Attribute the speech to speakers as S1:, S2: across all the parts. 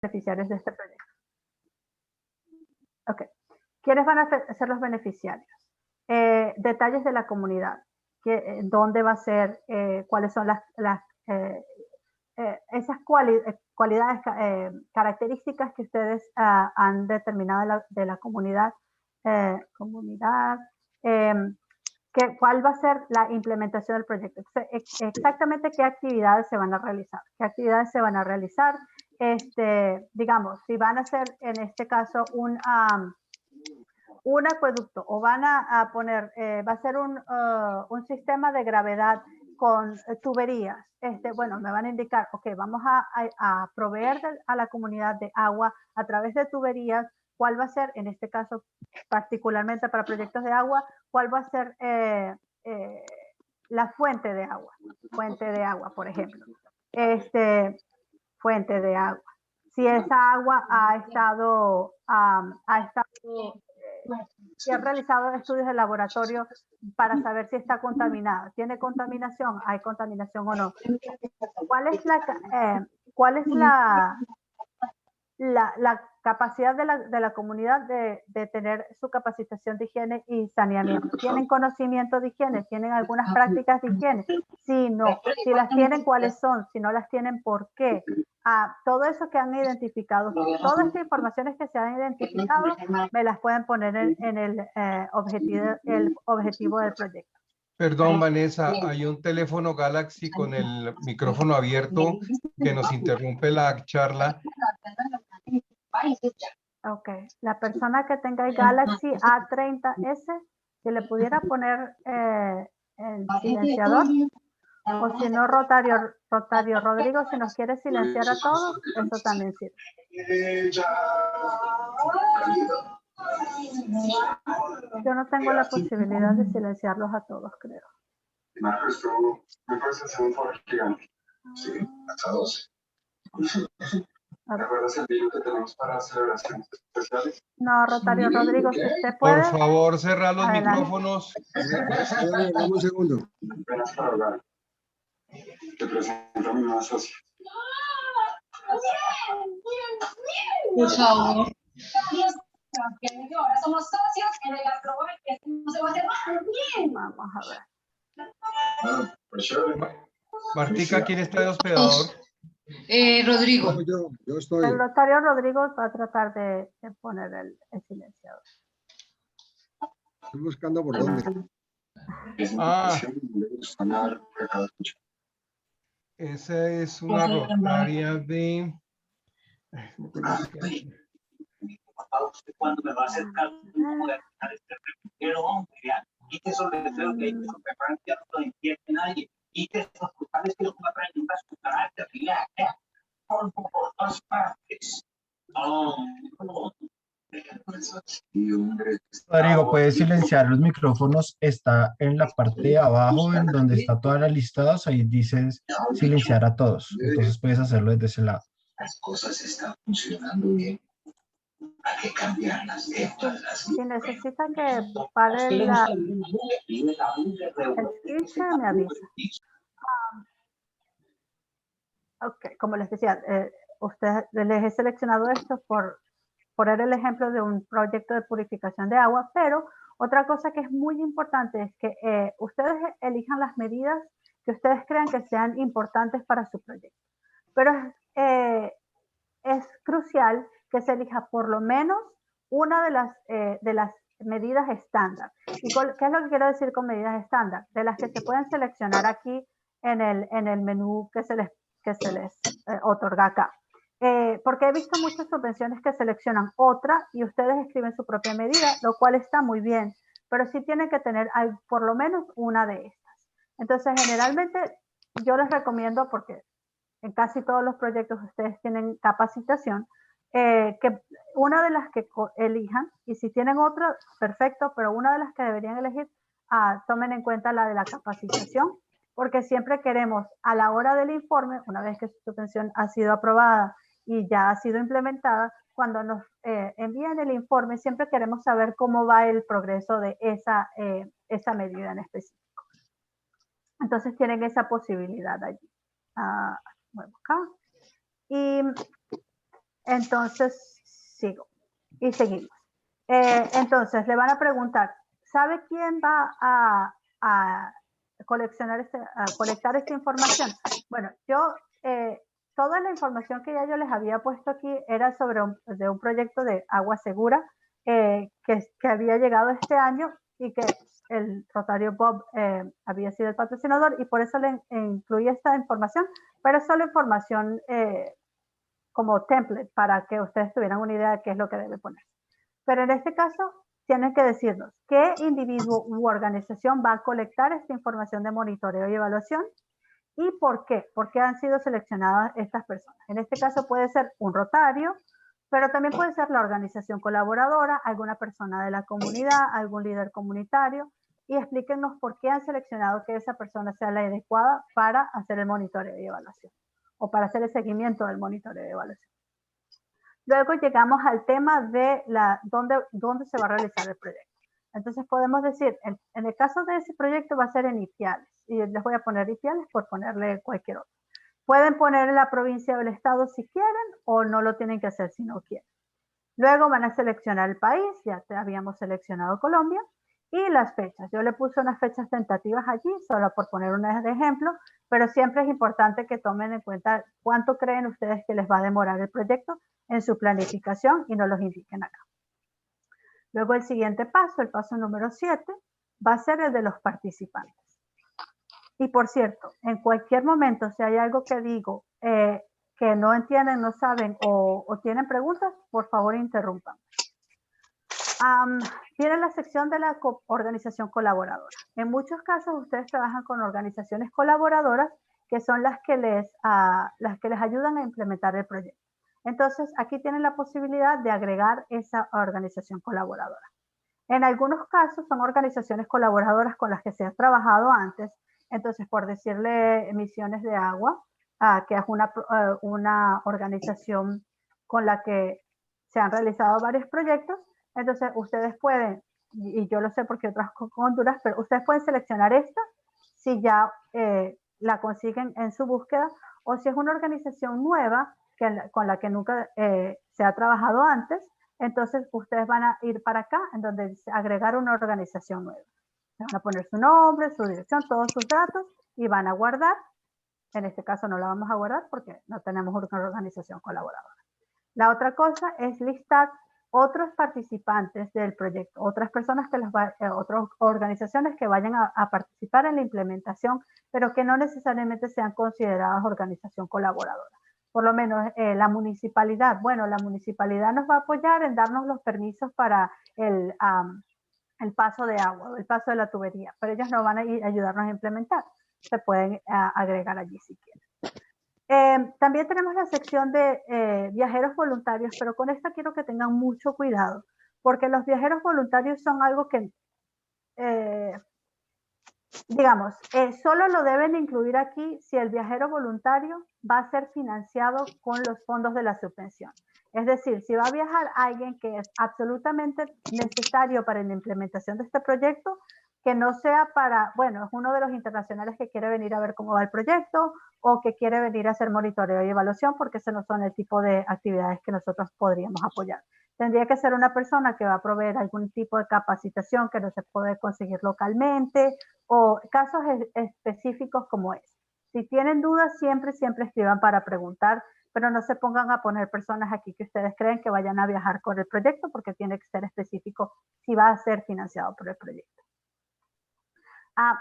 S1: beneficiarios de este proyecto. Ok. ¿Quiénes van a ser los beneficiarios? Detalles de la comunidad. ¿Dónde va a ser? ¿Cuáles son esas cualidades, características que ustedes han determinado de la comunidad? ¿Cuál va a ser la implementación del proyecto? Exactamente qué actividades se van a realizar. ¿Qué actividades se van a realizar? Digamos, si van a hacer en este caso un acueducto o van a poner, va a ser un sistema de gravedad con tuberías. Bueno, me van a indicar, ok, vamos a proveer a la comunidad de agua a través de tuberías. ¿Cuál va a ser, en este caso, particularmente para proyectos de agua, cuál va a ser la fuente de agua? Fuente de agua, por ejemplo. Fuente de agua. Si esa agua se han realizado estudios de laboratorio para saber si está contaminada. ¿Tiene contaminación? ¿Hay contaminación o no? ¿Cuál es la capacidad de la comunidad de tener su capacitación de higiene y saneamiento? ¿Tienen conocimiento de higiene? ¿Tienen algunas prácticas de higiene? Sí, no. Si las tienen, ¿cuáles son? Si no las tienen, ¿por qué? Todo eso que han identificado, todas estas informaciones que se han identificado, me las pueden poner en el objetivo del proyecto.
S2: Perdón, Vanessa, hay un teléfono Galaxy con el micrófono abierto que nos interrumpe la charla.
S1: Ok, la persona que tenga el Galaxy A30S, si le pudiera poner el silenciador, o si no, Rotario Rodrigo, si nos quiere silenciar a todos, eso también sirve. Yo no tengo la posibilidad de silenciarlos a todos, creo.
S3: Sí, hasta 12. ¿Te acuerdas el video que tenemos para celebraciones especiales?
S1: No, Rotario Rodrigo, si usted puede.
S2: Por favor, cerrar los
S1: adelante.
S2: micrófonos.
S4: Dame un segundo.
S3: Apenas para hablar. Te presento a mi nueva socia.
S5: Por favor.
S6: Ahora somos socios en el Gastrobar, que no se va a hacer más bien.
S1: Vamos a ver.
S2: Martica, ¿quién está de hospedador?
S5: Rodrigo.
S4: Yo estoy.
S1: El Rotario Rodrigo va a tratar de poner el silenciador.
S4: Estoy buscando por dónde.
S2: Esa es una rotaria de...
S7: Cuando me va a acercar, voy a dejar este reputero, hombre, y que sobre creo que no lo entiende nadie, y que esos culpables que lo compran en unas cucarachas, por todas partes.
S8: Rodrigo, puedes silenciar los micrófonos, está en la parte de abajo, en donde está toda la listados, ahí dices silenciar a todos, entonces puedes hacerlo desde ese lado.
S3: Las cosas están funcionando bien. Hay que cambiarlas.
S1: Si necesitan que pare el switch, me avisa. Ok, como les decía, les he seleccionado esto por poner el ejemplo de un proyecto de purificación de agua, pero otra cosa que es muy importante es que ustedes elijan las medidas que ustedes crean que sean importantes para su proyecto. Pero es crucial que se elija por lo menos una de las medidas estándar. ¿Y qué es lo que quiero decir con medidas estándar? De las que se pueden seleccionar aquí en el menú que se les otorga acá. Porque he visto muchas subvenciones que seleccionan otra y ustedes escriben su propia medida, lo cual está muy bien, pero sí tienen que tener por lo menos una de estas. Entonces, generalmente yo les recomiendo, porque en casi todos los proyectos ustedes tienen capacitación, que una de las que elijan, y si tienen otra, perfecto, pero una de las que deberían elegir, tomen en cuenta la de la capacitación, porque siempre queremos, a la hora del informe, una vez que su subvención ha sido aprobada y ya ha sido implementada, cuando nos envían el informe, siempre queremos saber cómo va el progreso de esa medida en específico. Entonces tienen esa posibilidad allí. Bueno, acá. Y Entonces, sigo y seguimos. Entonces, le van a preguntar, ¿sabe quién va a colectar esta información? Bueno, yo, toda la información que ya yo les había puesto aquí era sobre un proyecto de agua segura que había llegado este año y que el Rotario Bob había sido el patrocinador y por eso le incluí esta información, pero es solo información como template para que ustedes tuvieran una idea de qué es lo que debe poner. Pero en este caso, tienen que decirnos qué individuo u organización va a colectar esta información de monitoreo y evaluación y por qué han sido seleccionadas estas personas. En este caso puede ser un rotario, pero también puede ser la organización colaboradora, alguna persona de la comunidad, algún líder comunitario, y explíquenos por qué han seleccionado que esa persona sea la adecuada para hacer el monitoreo y evaluación, o para hacer el seguimiento del monitoreo y evaluación. Luego llegamos al tema de dónde se va a realizar el proyecto. Entonces podemos decir, en el caso de ese proyecto va a ser en Ipiales, y les voy a poner Ipiales por ponerle cualquier otro. Pueden poner en la provincia o el estado si quieren, o no lo tienen que hacer si no quieren. Luego van a seleccionar el país, ya habíamos seleccionado Colombia, y las fechas. Yo le puse unas fechas tentativas allí, solo por poner un ejemplo, pero siempre es importante que tomen en cuenta cuánto creen ustedes que les va a demorar el proyecto en su planificación y nos los indiquen acá. Luego el siguiente paso, el paso número 7, va a ser el de los participantes. Y por cierto, en cualquier momento, si hay algo que digo que no entienden, no saben o tienen preguntas, por favor interrumpan. Viene la sección de la organización colaboradora. En muchos casos ustedes trabajan con organizaciones colaboradoras que son las que les ayudan a implementar el proyecto. Entonces, aquí tienen la posibilidad de agregar esa organización colaboradora. En algunos casos son organizaciones colaboradoras con las que se ha trabajado antes. Entonces, por decirle Misiones de Agua, que es una organización con la que se han realizado varios proyectos. Entonces, ustedes pueden, y yo lo sé porque otras con Honduras, pero ustedes pueden seleccionar esta si ya la consiguen en su búsqueda, o si es una organización nueva con la que nunca se ha trabajado antes, entonces ustedes van a ir para acá, en donde dice agregar una organización nueva. Van a poner su nombre, su dirección, todos sus datos, y van a guardar. En este caso no la vamos a guardar porque no tenemos una organización colaboradora. La otra cosa es listar otros participantes del proyecto, otras personas otras organizaciones que vayan a participar en la implementación, pero que no necesariamente sean consideradas organización colaboradora. Por lo menos la municipalidad, bueno, la municipalidad nos va a apoyar en darnos los permisos para el paso de agua, el paso de la tubería, pero ellos no van a ayudarnos a implementar. Se pueden agregar allí si quieren. También tenemos la sección de viajeros voluntarios, pero con esta quiero que tengan mucho cuidado, porque los viajeros voluntarios son algo que, digamos, solo lo deben incluir aquí si el viajero voluntario va a ser financiado con los fondos de la subvención. Es decir, si va a viajar alguien que es absolutamente necesario para la implementación de este proyecto, que no sea para, bueno, es uno de los internacionales que quiere venir a ver cómo va el proyecto o que quiere venir a hacer monitoreo y evaluación, porque ese no son el tipo de actividades que nosotros podríamos apoyar. Tendría que ser una persona que va a proveer algún tipo de capacitación que no se puede conseguir localmente o casos específicos como es. Si tienen dudas, siempre escriban para preguntar, pero no se pongan a poner personas aquí que ustedes creen que vayan a viajar con el proyecto, porque tiene que ser específico si va a ser financiado por el proyecto.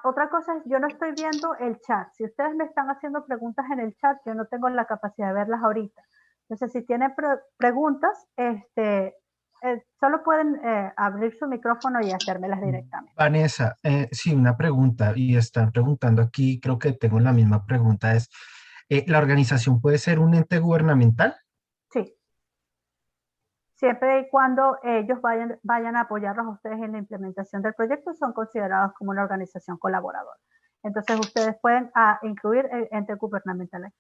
S1: Otra cosa es, yo no estoy viendo el chat. Si ustedes me están haciendo preguntas en el chat, yo no tengo la capacidad de verlas ahorita. Entonces, si tienen preguntas, solo pueden abrir su micrófono y hacérmelas directamente.
S8: Vanessa, sí, una pregunta, y están preguntando aquí, creo que tengo la misma pregunta, es, ¿la organización puede ser un ente gubernamental?
S1: Sí. Siempre y cuando ellos vayan a apoyarlos a ustedes en la implementación del proyecto, son considerados como una organización colaboradora. Entonces, ustedes pueden incluir el ente gubernamental.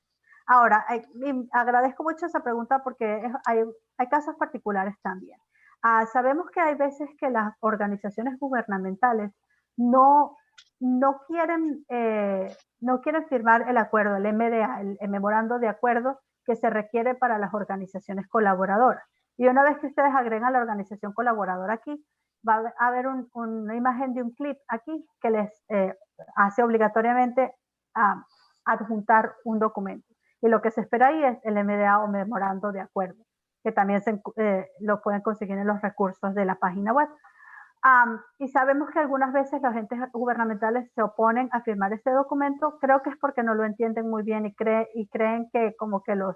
S1: Ahora, agradezco mucho esa pregunta porque hay casos particulares también. Sabemos que hay veces que las organizaciones gubernamentales no quieren firmar el acuerdo, el MDA, el memorando de acuerdo que se requiere para las organizaciones colaboradoras. Y una vez que ustedes agregan la organización colaboradora aquí, va a haber una imagen de un clip aquí que les hace obligatoriamente adjuntar un documento. Y lo que se espera ahí es el MDA o memorando de acuerdo, que también lo pueden conseguir en los recursos de la página web. Y sabemos que algunas veces los entes gubernamentales se oponen a firmar este documento. Creo que es porque no lo entienden muy bien y creen que como que los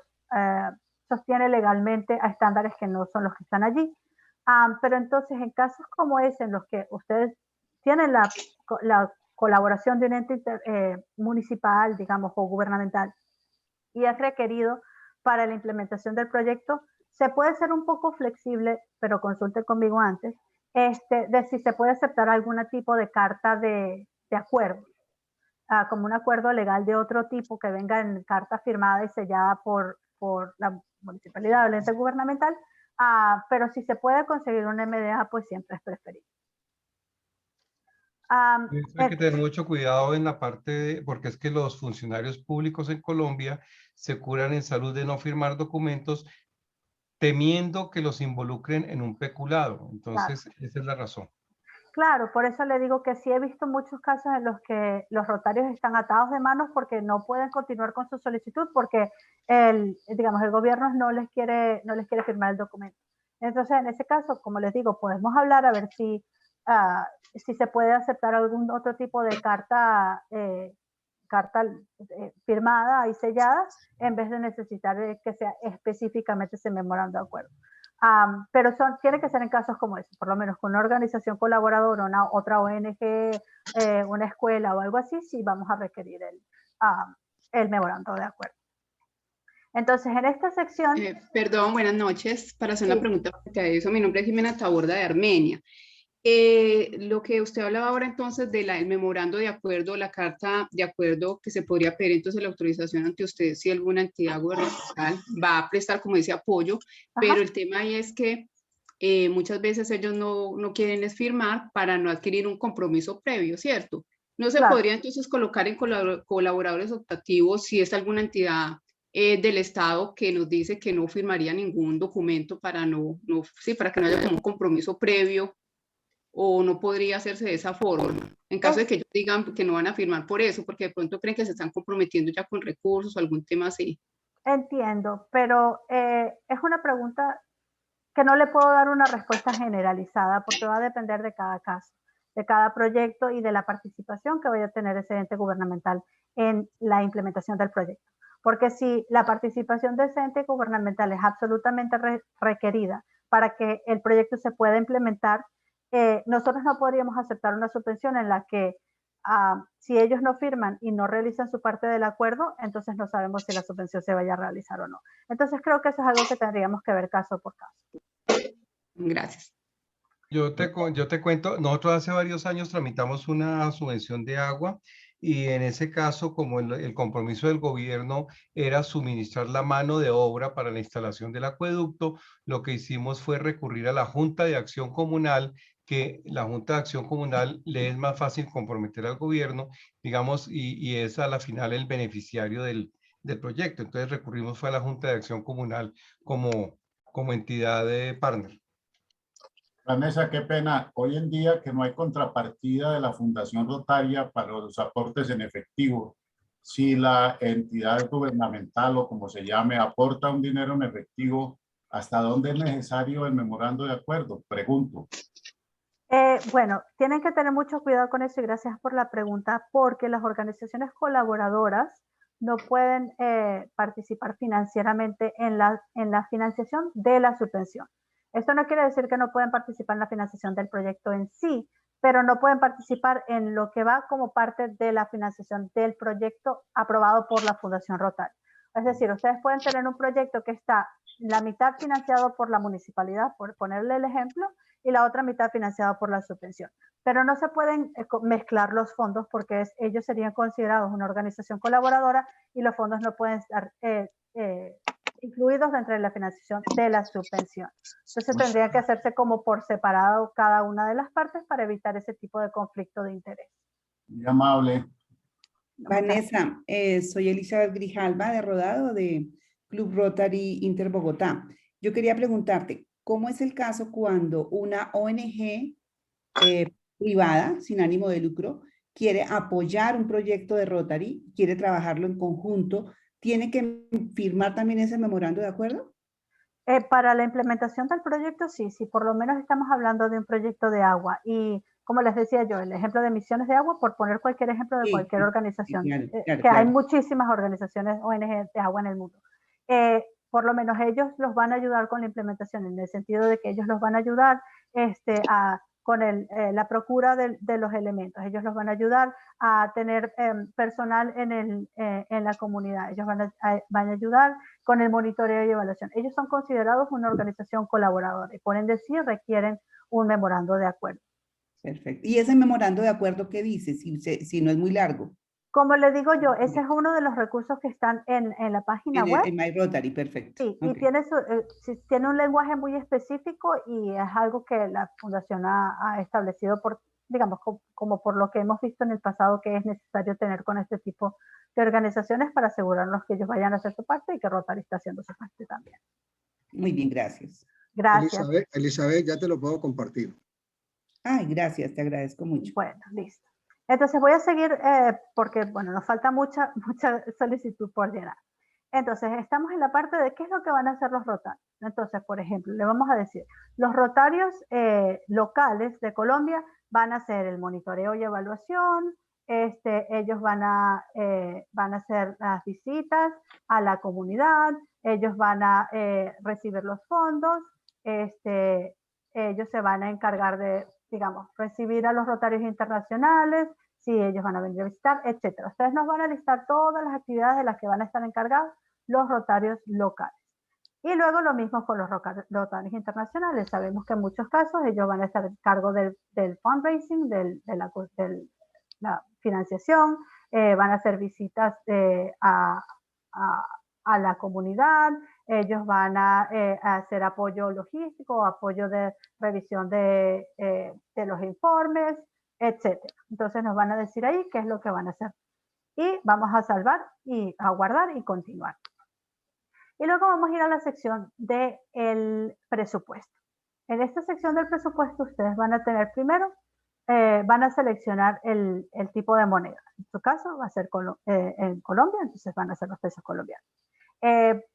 S1: sostiene legalmente a estándares que no son los que están allí. Pero entonces en casos como ese, en los que ustedes tienen la colaboración de un ente municipal, digamos, o gubernamental, y es requerido para la implementación del proyecto, se puede ser un poco flexible, pero consulte conmigo antes, de si se puede aceptar algún tipo de carta de acuerdo, como un acuerdo legal de otro tipo que venga en carta firmada y sellada por la municipalidad o el ente gubernamental, pero si se puede conseguir un MDA, pues siempre es preferible.
S2: Hay que tener mucho cuidado en la parte, porque es que los funcionarios públicos en Colombia se curan en salud de no firmar documentos temiendo que los involucren en un peculado. Entonces, claro, esa es la razón.
S1: Claro, por eso le digo que sí he visto muchos casos en los que los rotarios están atados de manos porque no pueden continuar con su solicitud porque el gobierno no les quiere firmar el documento. Entonces, en ese caso, como les digo, podemos hablar a ver si se puede aceptar algún otro tipo de carta firmada y sellada en vez de necesitar que sea específicamente ese memorando de acuerdo. Pero tiene que ser en casos como ese, por lo menos con una organización colaboradora, otra ONG, una escuela o algo así, sí vamos a requerir el memorando de acuerdo. Entonces, en esta sección...
S9: Perdón, buenas noches. Para hacer una pregunta frente a eso, mi nombre es Jimena Taborda de Armenia. Lo que usted hablaba ahora entonces del memorando de acuerdo, la carta de acuerdo que se podría pedir entonces la autorización ante usted si alguna entidad gubernamental va a prestar, como dice, apoyo, pero el tema ahí es que muchas veces ellos no quieren firmar para no adquirir un compromiso previo, ¿cierto? ¿No se podría entonces colocar en colaboradores optativos si es alguna entidad del Estado que nos dice que no firmaría ningún documento para para que no haya un compromiso previo? ¿O no podría hacerse de esa forma? En caso de que ellos digan que no van a firmar por eso, porque de pronto creen que se están comprometiendo ya con recursos o algún tema así.
S1: Entiendo, pero es una pregunta que no le puedo dar una respuesta generalizada porque va a depender de cada caso, de cada proyecto y de la participación que vaya a tener ese ente gubernamental en la implementación del proyecto. Porque si la participación de ese ente gubernamental es absolutamente requerida para que el proyecto se pueda implementar, nosotros no podríamos aceptar una subvención en la que si ellos no firman y no realizan su parte del acuerdo, entonces no sabemos si la subvención se vaya a realizar o no. Entonces creo que eso es algo que tendríamos que ver caso por caso.
S9: Gracias.
S2: Yo te cuento, nosotros hace varios años tramitamos una subvención de agua y en ese caso, como el compromiso del gobierno era suministrar la mano de obra para la instalación del acueducto, lo que hicimos fue recurrir a la Junta de Acción Comunal, que la Junta de Acción Comunal le es más fácil comprometer al gobierno, digamos, y es a la final el beneficiario del proyecto. Entonces recurrimos fue a la Junta de Acción Comunal como entidad de partner.
S10: Vanessa, qué pena. Hoy en día que no hay contrapartida de la Fundación Rotaria para los aportes en efectivo, si la entidad gubernamental o como se llame aporta un dinero en efectivo, ¿hasta dónde es necesario el memorando de acuerdo? Pregunto.
S1: Bueno, tienen que tener mucho cuidado con eso y gracias por la pregunta, porque las organizaciones colaboradoras no pueden participar financieramente en la financiación de la subvención. Esto no quiere decir que no pueden participar en la financiación del proyecto en sí, pero no pueden participar en lo que va como parte de la financiación del proyecto aprobado por la Fundación Rotaria. Es decir, ustedes pueden tener un proyecto que está la mitad financiado por la municipalidad, por ponerle el ejemplo, y la otra mitad financiada por la subvención. Pero no se pueden mezclar los fondos porque ellos serían considerados una organización colaboradora y los fondos no pueden estar incluidos dentro de la financiación de la subvención. Entonces tendría que hacerse como por separado cada una de las partes para evitar ese tipo de conflicto de interés.
S10: Muy amable.
S11: Vanessa, soy Elizabeth Grijalva de Rodado, de Club Rotary Inter Bogotá. Yo quería preguntarte, ¿cómo es el caso cuando una ONG privada, sin ánimo de lucro, quiere apoyar un proyecto de Rotary, quiere trabajarlo en conjunto, tiene que firmar también ese memorando de acuerdo?
S1: Para la implementación del proyecto, sí, por lo menos estamos hablando de un proyecto de agua. Y como les decía yo, el ejemplo de emisiones de agua, por poner cualquier ejemplo de cualquier organización, que hay muchísimas organizaciones ONG de agua en el mundo. Por lo menos ellos los van a ayudar con la implementación, en el sentido de que ellos los van a ayudar con la procura de los elementos. Ellos los van a ayudar a tener personal en la comunidad. Ellos van a ayudar con el monitoreo y evaluación. Ellos son considerados una organización colaboradora y por ende sí requieren un memorando de acuerdo.
S11: Perfecto. ¿Y ese memorando de acuerdo qué dice, si no es muy largo?
S1: Como le digo yo, ese es uno de los recursos que están en la página web.
S11: En My Rotary, perfecto.
S1: Sí, y tiene un lenguaje muy específico y es algo que la Fundación ha establecido digamos, como por lo que hemos visto en el pasado que es necesario tener con este tipo de organizaciones para asegurarnos que ellos vayan a hacer su parte y que Rotary está haciendo su parte también.
S11: Muy bien, gracias.
S1: Gracias.
S4: Elizabeth, ya te lo puedo compartir.
S11: Ay, gracias, te agradezco mucho.
S1: Bueno, listo. Entonces voy a seguir porque, bueno, nos falta mucha solicitud por llenar. Entonces, estamos en la parte de qué es lo que van a hacer los rotarios. Entonces, por ejemplo, le vamos a decir, los rotarios locales de Colombia van a hacer el monitoreo y evaluación, ellos van a hacer las visitas a la comunidad, ellos van a recibir los fondos, ellos se van a encargar de, digamos, recibir a los rotarios internacionales, si ellos van a venir a visitar, etc. Ustedes nos van a listar todas las actividades de las que van a estar encargados los rotarios locales. Y luego lo mismo con los rotarios internacionales. Sabemos que en muchos casos ellos van a estar a cargo del fundraising, de la financiación, van a hacer visitas a la comunidad, ellos van a hacer apoyo logístico, apoyo de revisión de los informes, etc. Entonces nos van a decir ahí qué es lo que van a hacer. Y vamos a salvar y a guardar y continuar. Y luego vamos a ir a la sección del presupuesto. En esta sección del presupuesto ustedes van a tener primero, van a seleccionar el tipo de moneda. En su caso va a ser en Colombia, entonces van a ser los pesos colombianos.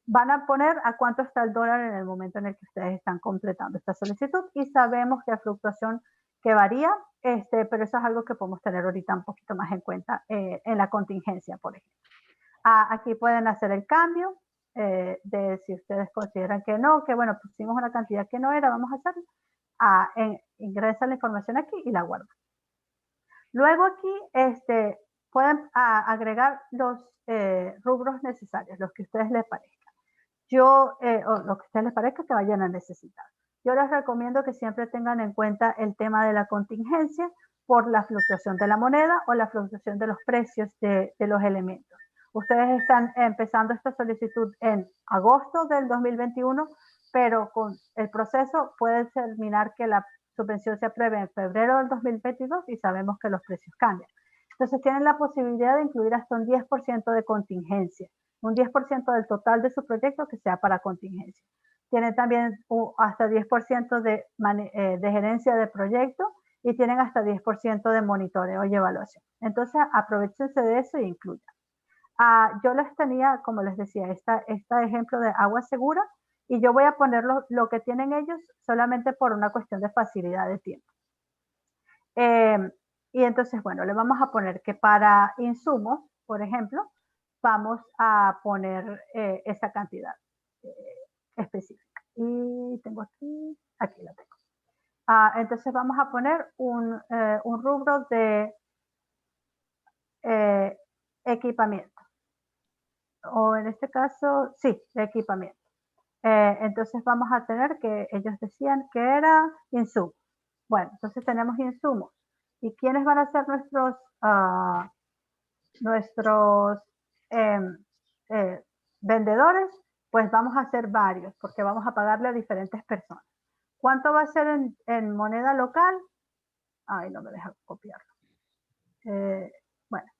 S1: Van a poner a cuánto está el dólar en el momento en el que ustedes están completando esta solicitud y sabemos que hay fluctuación que varía, pero eso es algo que podemos tener ahorita un poquito más en cuenta en la contingencia, por ejemplo. Aquí pueden hacer el cambio de si ustedes consideran que no, que bueno, pusimos una cantidad que no era, vamos a hacerlo. Ingresan la información aquí y la guardan. Luego aquí pueden agregar los rubros necesarios, los que a ustedes les parezca. O lo que a ustedes les parezca que vayan a necesitar. Yo les recomiendo que siempre tengan en cuenta el tema de la contingencia por la fluctuación de la moneda o la fluctuación de los precios de los elementos. Ustedes están empezando esta solicitud en agosto del 2021, pero con el proceso puede terminar que la subvención se apruebe en febrero del 2022 y sabemos que los precios cambian. Entonces tienen la posibilidad de incluir hasta un 10% de contingencia, un 10% del total de su proyecto que sea para contingencia. Tienen también hasta 10% de gerencia de proyecto y tienen hasta 10% de monitoreo y evaluación. Entonces aprovechense de eso e incluyan. Yo les tenía, como les decía, este ejemplo de agua segura y yo voy a poner lo que tienen ellos solamente por una cuestión de facilidad de tiempo. Y entonces, bueno, le vamos a poner que para insumos, por ejemplo, vamos a poner esa cantidad específica. Y tengo aquí la tengo. Entonces vamos a poner un rubro de equipamiento. O en este caso, sí, de equipamiento. Entonces vamos a tener que ellos decían que era insumos. Bueno, entonces tenemos insumos. ¿Y quiénes van a ser nuestros vendedores? Pues vamos a hacer varios, porque vamos a pagarle a diferentes personas. ¿Cuánto va a ser en moneda local? Ay, no me deja copiarlo. Bueno,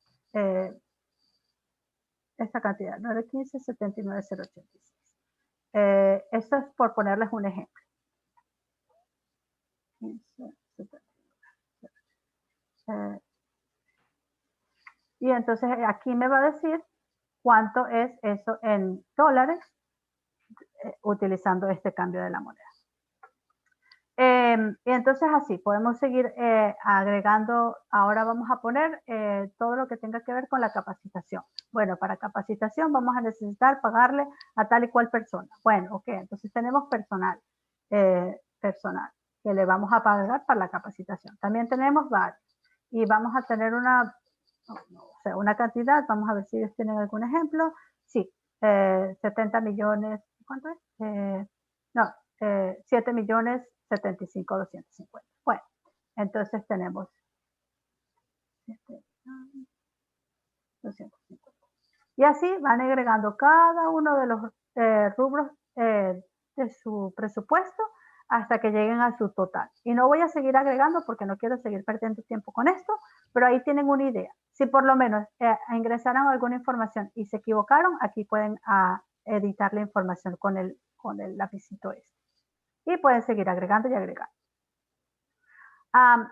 S1: esta cantidad, 915,79,086. Esto es por ponerles un ejemplo. 15,79,086. Y entonces aquí me va a decir cuánto es eso en dólares utilizando este cambio de la moneda. Y entonces así podemos seguir agregando. Ahora vamos a poner todo lo que tenga que ver con la capacitación. Bueno, para capacitación vamos a necesitar pagarle a tal y cual persona. Bueno, ok, entonces tenemos personal que le vamos a pagar para la capacitación. También tenemos varios y vamos a tener una cantidad. Vamos a ver si ellos tienen algún ejemplo. Sí, 70 millones, ¿cuánto es? 7,075,250. Bueno, entonces tenemos 250. Y así van agregando cada uno de los rubros de su presupuesto hasta que lleguen a su total. Y no voy a seguir agregando porque no quiero seguir perdiendo tiempo con esto, pero ahí tienen una idea. Si por lo menos ingresaron alguna información y se equivocaron, aquí pueden editar la información con el lapicito este. Y pueden seguir agregando y agregando.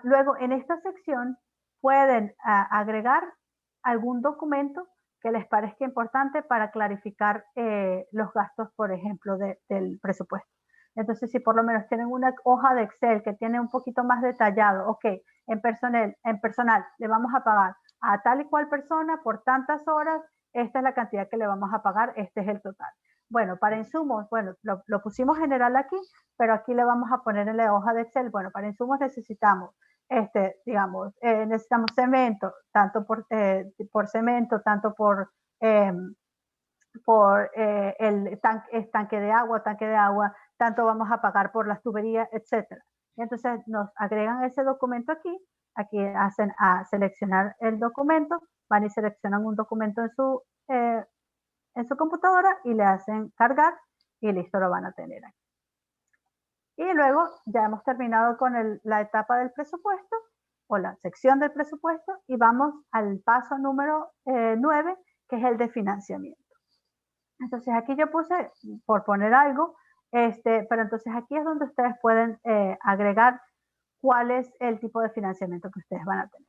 S1: Luego, en esta sección pueden agregar algún documento que les parezca importante para clarificar los gastos, por ejemplo, del presupuesto. Entonces, si por lo menos tienen una hoja de Excel que tiene un poquito más detallado, ok, en personal le vamos a pagar a tal y cual persona por tantas horas, esta es la cantidad que le vamos a pagar, este es el total. Bueno, para insumos, bueno, lo pusimos general aquí, pero aquí le vamos a poner en la hoja de Excel, bueno, para insumos necesitamos, necesitamos cemento, tanto por cemento, tanto por el tanque de agua, tanto vamos a pagar por las tuberías, etcétera. Entonces nos agregan ese documento aquí hacen a seleccionar el documento, van y seleccionan un documento en su computadora y le hacen cargar y listo, lo van a tener aquí. Y luego ya hemos terminado con la etapa del presupuesto o la sección del presupuesto y vamos al paso número 9, que es el de financiamiento. Entonces aquí yo puse, por poner algo, pero entonces aquí es donde ustedes pueden agregar cuál es el tipo de financiamiento que ustedes van a tener.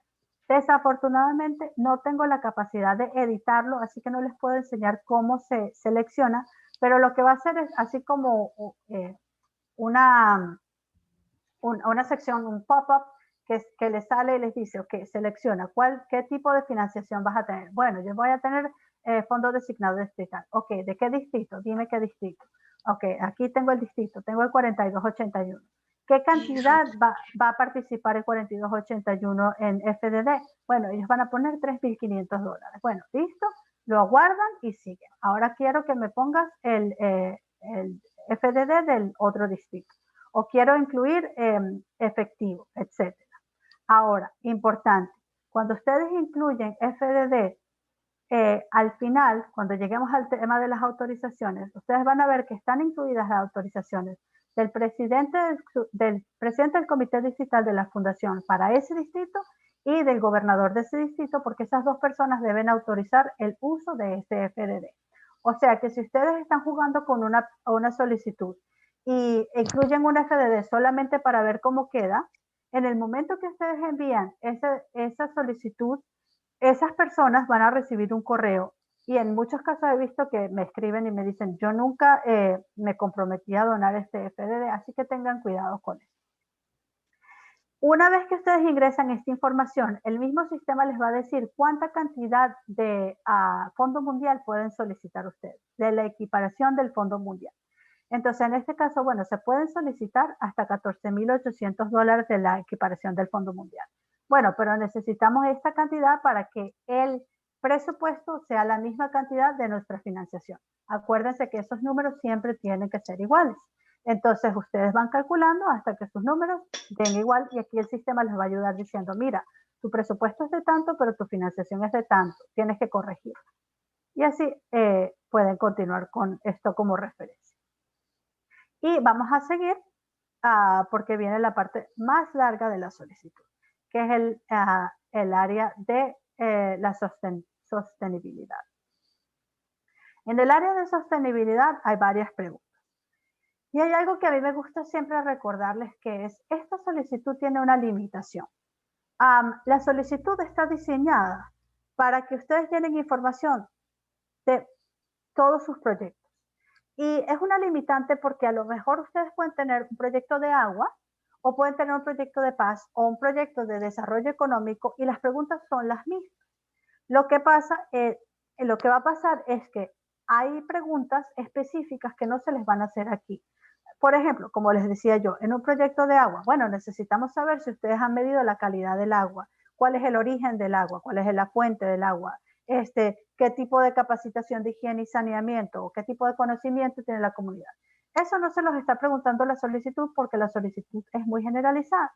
S1: Desafortunadamente no tengo la capacidad de editarlo, así que no les puedo enseñar cómo se selecciona, pero lo que va a hacer es así como una sección, un pop-up que les sale y les dice, ok, selecciona qué tipo de financiación vas a tener. Bueno, yo voy a tener fondo designado distrital. Ok, ¿de qué distrito? Dime qué distrito. Ok, aquí tengo el distrito, tengo el 4281. ¿Qué cantidad va a participar el 4281 en FDD? Bueno, ellos van a poner $3,500. Bueno, listo, lo aguardan y siguen. Ahora quiero que me pongas el FDD del otro distrito. O quiero incluir efectivo, etc. Ahora, importante, cuando ustedes incluyen FDD, al final, cuando lleguemos al tema de las autorizaciones, ustedes van a ver que están incluidas las autorizaciones del presidente del Comité Distrital de la Fundación para ese distrito y del gobernador de ese distrito, porque esas dos personas deben autorizar el uso de ese FDD. O sea que si ustedes están jugando con una solicitud y incluyen un FDD solamente para ver cómo queda, en el momento que ustedes envían esa solicitud, esas personas van a recibir un correo. Y en muchos casos he visto que me escriben y me dicen, yo nunca me comprometí a donar este FDD, así que tengan cuidado con eso. Una vez que ustedes ingresan esta información, el mismo sistema les va a decir cuánta cantidad de Fondo Mundial pueden solicitar ustedes, de la equiparación del Fondo Mundial. Entonces, en este caso, bueno, se pueden solicitar hasta $14,800 de la equiparación del Fondo Mundial. Bueno, pero necesitamos esta cantidad para que el presupuesto sea la misma cantidad de nuestra financiación. Acuérdense que esos números siempre tienen que ser iguales. Entonces, ustedes van calculando hasta que sus números den igual y aquí el sistema les va a ayudar diciendo, mira, tu presupuesto es de tanto, pero tu financiación es de tanto, tienes que corregir. Y así pueden continuar con esto como referencia. Y vamos a seguir porque viene la parte más larga de la solicitud, que es el área de la sostenibilidad. En el área de sostenibilidad hay varias preguntas. Y hay algo que a mí me gusta siempre recordarles, que es, esta solicitud tiene una limitación. La solicitud está diseñada para que ustedes llenen información de todos sus proyectos. Y es una limitante porque a lo mejor ustedes pueden tener un proyecto de agua, o pueden tener un proyecto de paz, o un proyecto de desarrollo económico, y las preguntas son las mismas. Lo que va a pasar es que hay preguntas específicas que no se les van a hacer aquí. Por ejemplo, como les decía yo, en un proyecto de agua, bueno, necesitamos saber si ustedes han medido la calidad del agua, cuál es el origen del agua, cuál es la fuente del agua, qué tipo de capacitación de higiene y saneamiento, o qué tipo de conocimiento tiene la comunidad. Eso no se los está preguntando la solicitud, porque la solicitud es muy generalizada.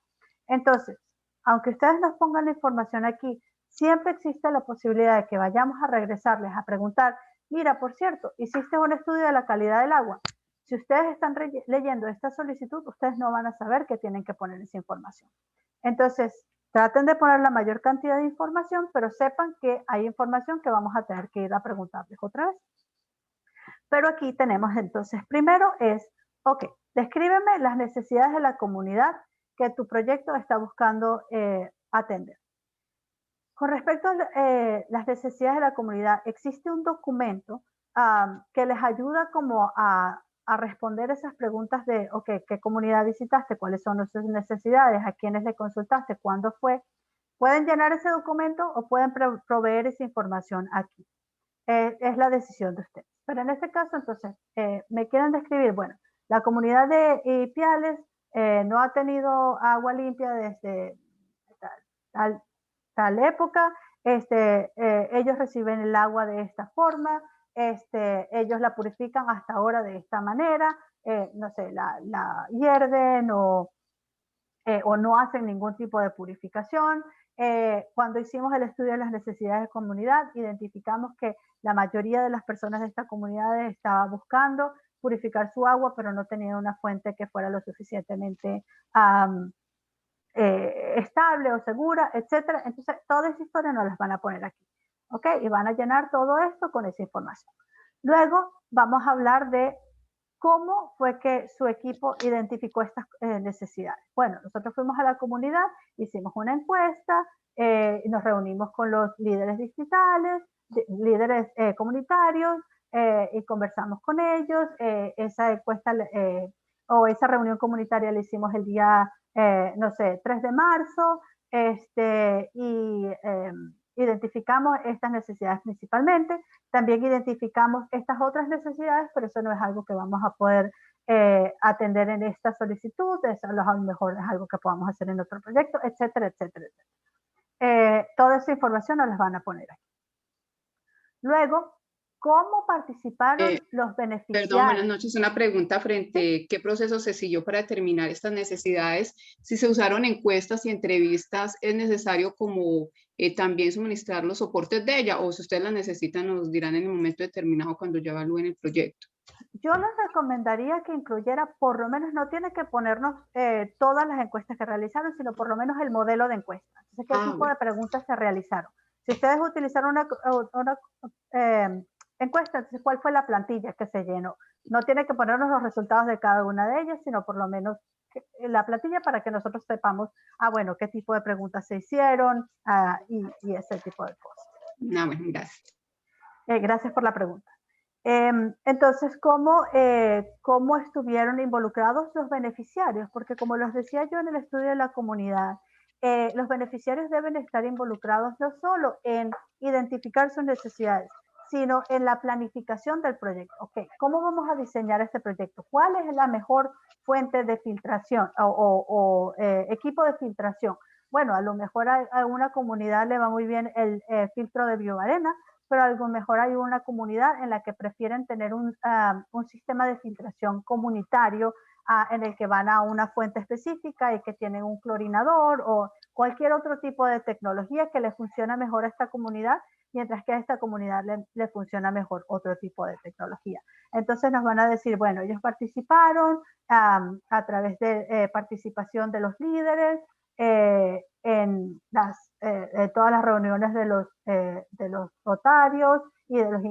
S1: Entonces, aunque ustedes nos pongan la información aquí, siempre existe la posibilidad de que vayamos a regresarles a preguntar, mira, por cierto, hiciste un estudio de la calidad del agua. Si ustedes están leyendo esta solicitud, ustedes no van a saber que tienen que poner esa información. Entonces, traten de poner la mayor cantidad de información, pero sepan que hay información que vamos a tener que ir a preguntarles otra vez. Pero aquí tenemos entonces, primero es, ok, descríbeme las necesidades de la comunidad que tu proyecto está buscando atender. Con respecto a las necesidades de la comunidad, existe un documento que les ayuda como a responder esas preguntas de, ok, ¿qué comunidad visitaste? ¿Cuáles son sus necesidades? ¿A quiénes le consultaste? ¿Cuándo fue? Pueden llenar ese documento o pueden proveer esa información aquí. Es la decisión de ustedes. Pero en este caso, entonces, me quieren describir, bueno, la comunidad de Ipiales no ha tenido agua limpia desde tal época, ellos reciben el agua de esta forma, ellos la purifican hasta ahora de esta manera, no sé, la hierven o no hacen ningún tipo de purificación. Cuando hicimos el estudio de las necesidades de comunidad, identificamos que la mayoría de las personas de esta comunidad estaba buscando purificar su agua, pero no tenían una fuente que fuera lo suficientemente estable o segura, etcétera. Entonces, toda esa historia nos las van a poner aquí, ¿ok? Y van a llenar todo esto con esa información. Luego, vamos a hablar de cómo fue que su equipo identificó estas necesidades. Bueno, nosotros fuimos a la comunidad, hicimos una encuesta, nos reunimos con los líderes distritales, líderes comunitarios, y conversamos con ellos. Esa encuesta o esa reunión comunitaria la hicimos el día, no sé, 3 de marzo, y identificamos estas necesidades principalmente. También identificamos estas otras necesidades, pero eso no es algo que vamos a poder atender en esta solicitud. Eso a lo mejor es algo que podamos hacer en otro proyecto, etcétera, etcétera, etcétera. Toda esa información nos las van a poner aquí. Luego, ¿cómo participaron los beneficiarios?
S9: Perdón, buenas noches. Una pregunta frente a qué proceso se siguió para determinar estas necesidades. Si se usaron encuestas y entrevistas, ¿es necesario como también suministrar los soportes de ella? O si ustedes las necesitan, nos dirán en el momento determinado cuando ya evalúen el proyecto.
S1: Yo les recomendaría que incluyera, por lo menos, no tiene que ponernos todas las encuestas que realizaron, sino por lo menos el modelo de encuesta. Entonces, ¿qué tipo de preguntas se realizaron? Si ustedes utilizaron una encuesta, entonces, ¿cuál fue la plantilla que se llenó? No tiene que ponernos los resultados de cada una de ellas, sino por lo menos la plantilla para que nosotros sepamos, bueno, qué tipo de preguntas se hicieron y ese tipo de cosas.
S9: No, bueno, gracias.
S1: Gracias por la pregunta. Entonces, ¿cómo estuvieron involucrados los beneficiarios? Porque como les decía yo en el estudio de la comunidad, los beneficiarios deben estar involucrados no solo en identificar sus necesidades, sino en la planificación del proyecto. Okay, ¿cómo vamos a diseñar este proyecto? ¿Cuál es la mejor fuente de filtración o equipo de filtración? Bueno, a lo mejor a una comunidad le va muy bien el filtro de bioarena, pero a lo mejor hay una comunidad en la que prefieren tener un sistema de filtración comunitario en el que van a una fuente específica y que tienen un clorinador o cualquier otro tipo de tecnología que le funciona mejor a esta comunidad, mientras que a esta comunidad le funciona mejor otro tipo de tecnología. Entonces nos van a decir, bueno, ellos participaron a través de participación de los líderes, en todas las reuniones de los rotarios y de los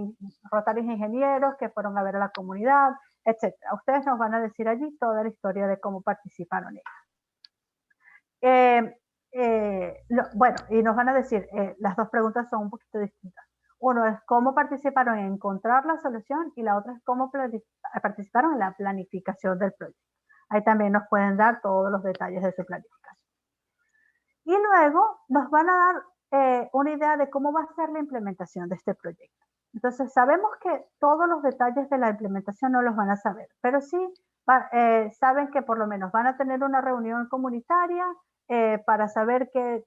S1: rotarios ingenieros que fueron a ver a la comunidad, etc. Ustedes nos van a decir allí toda la historia de cómo participaron ellos. Bueno, y nos van a decir, las dos preguntas son un poquito distintas. Uno es cómo participaron en encontrar la solución y la otra es cómo participaron en la planificación del proyecto. Ahí también nos pueden dar todos los detalles de su planificación. Y luego nos van a dar una idea de cómo va a ser la implementación de este proyecto. Entonces, sabemos que todos los detalles de la implementación no los van a saber, pero sí saben que por lo menos van a tener una reunión comunitaria para saber quiénes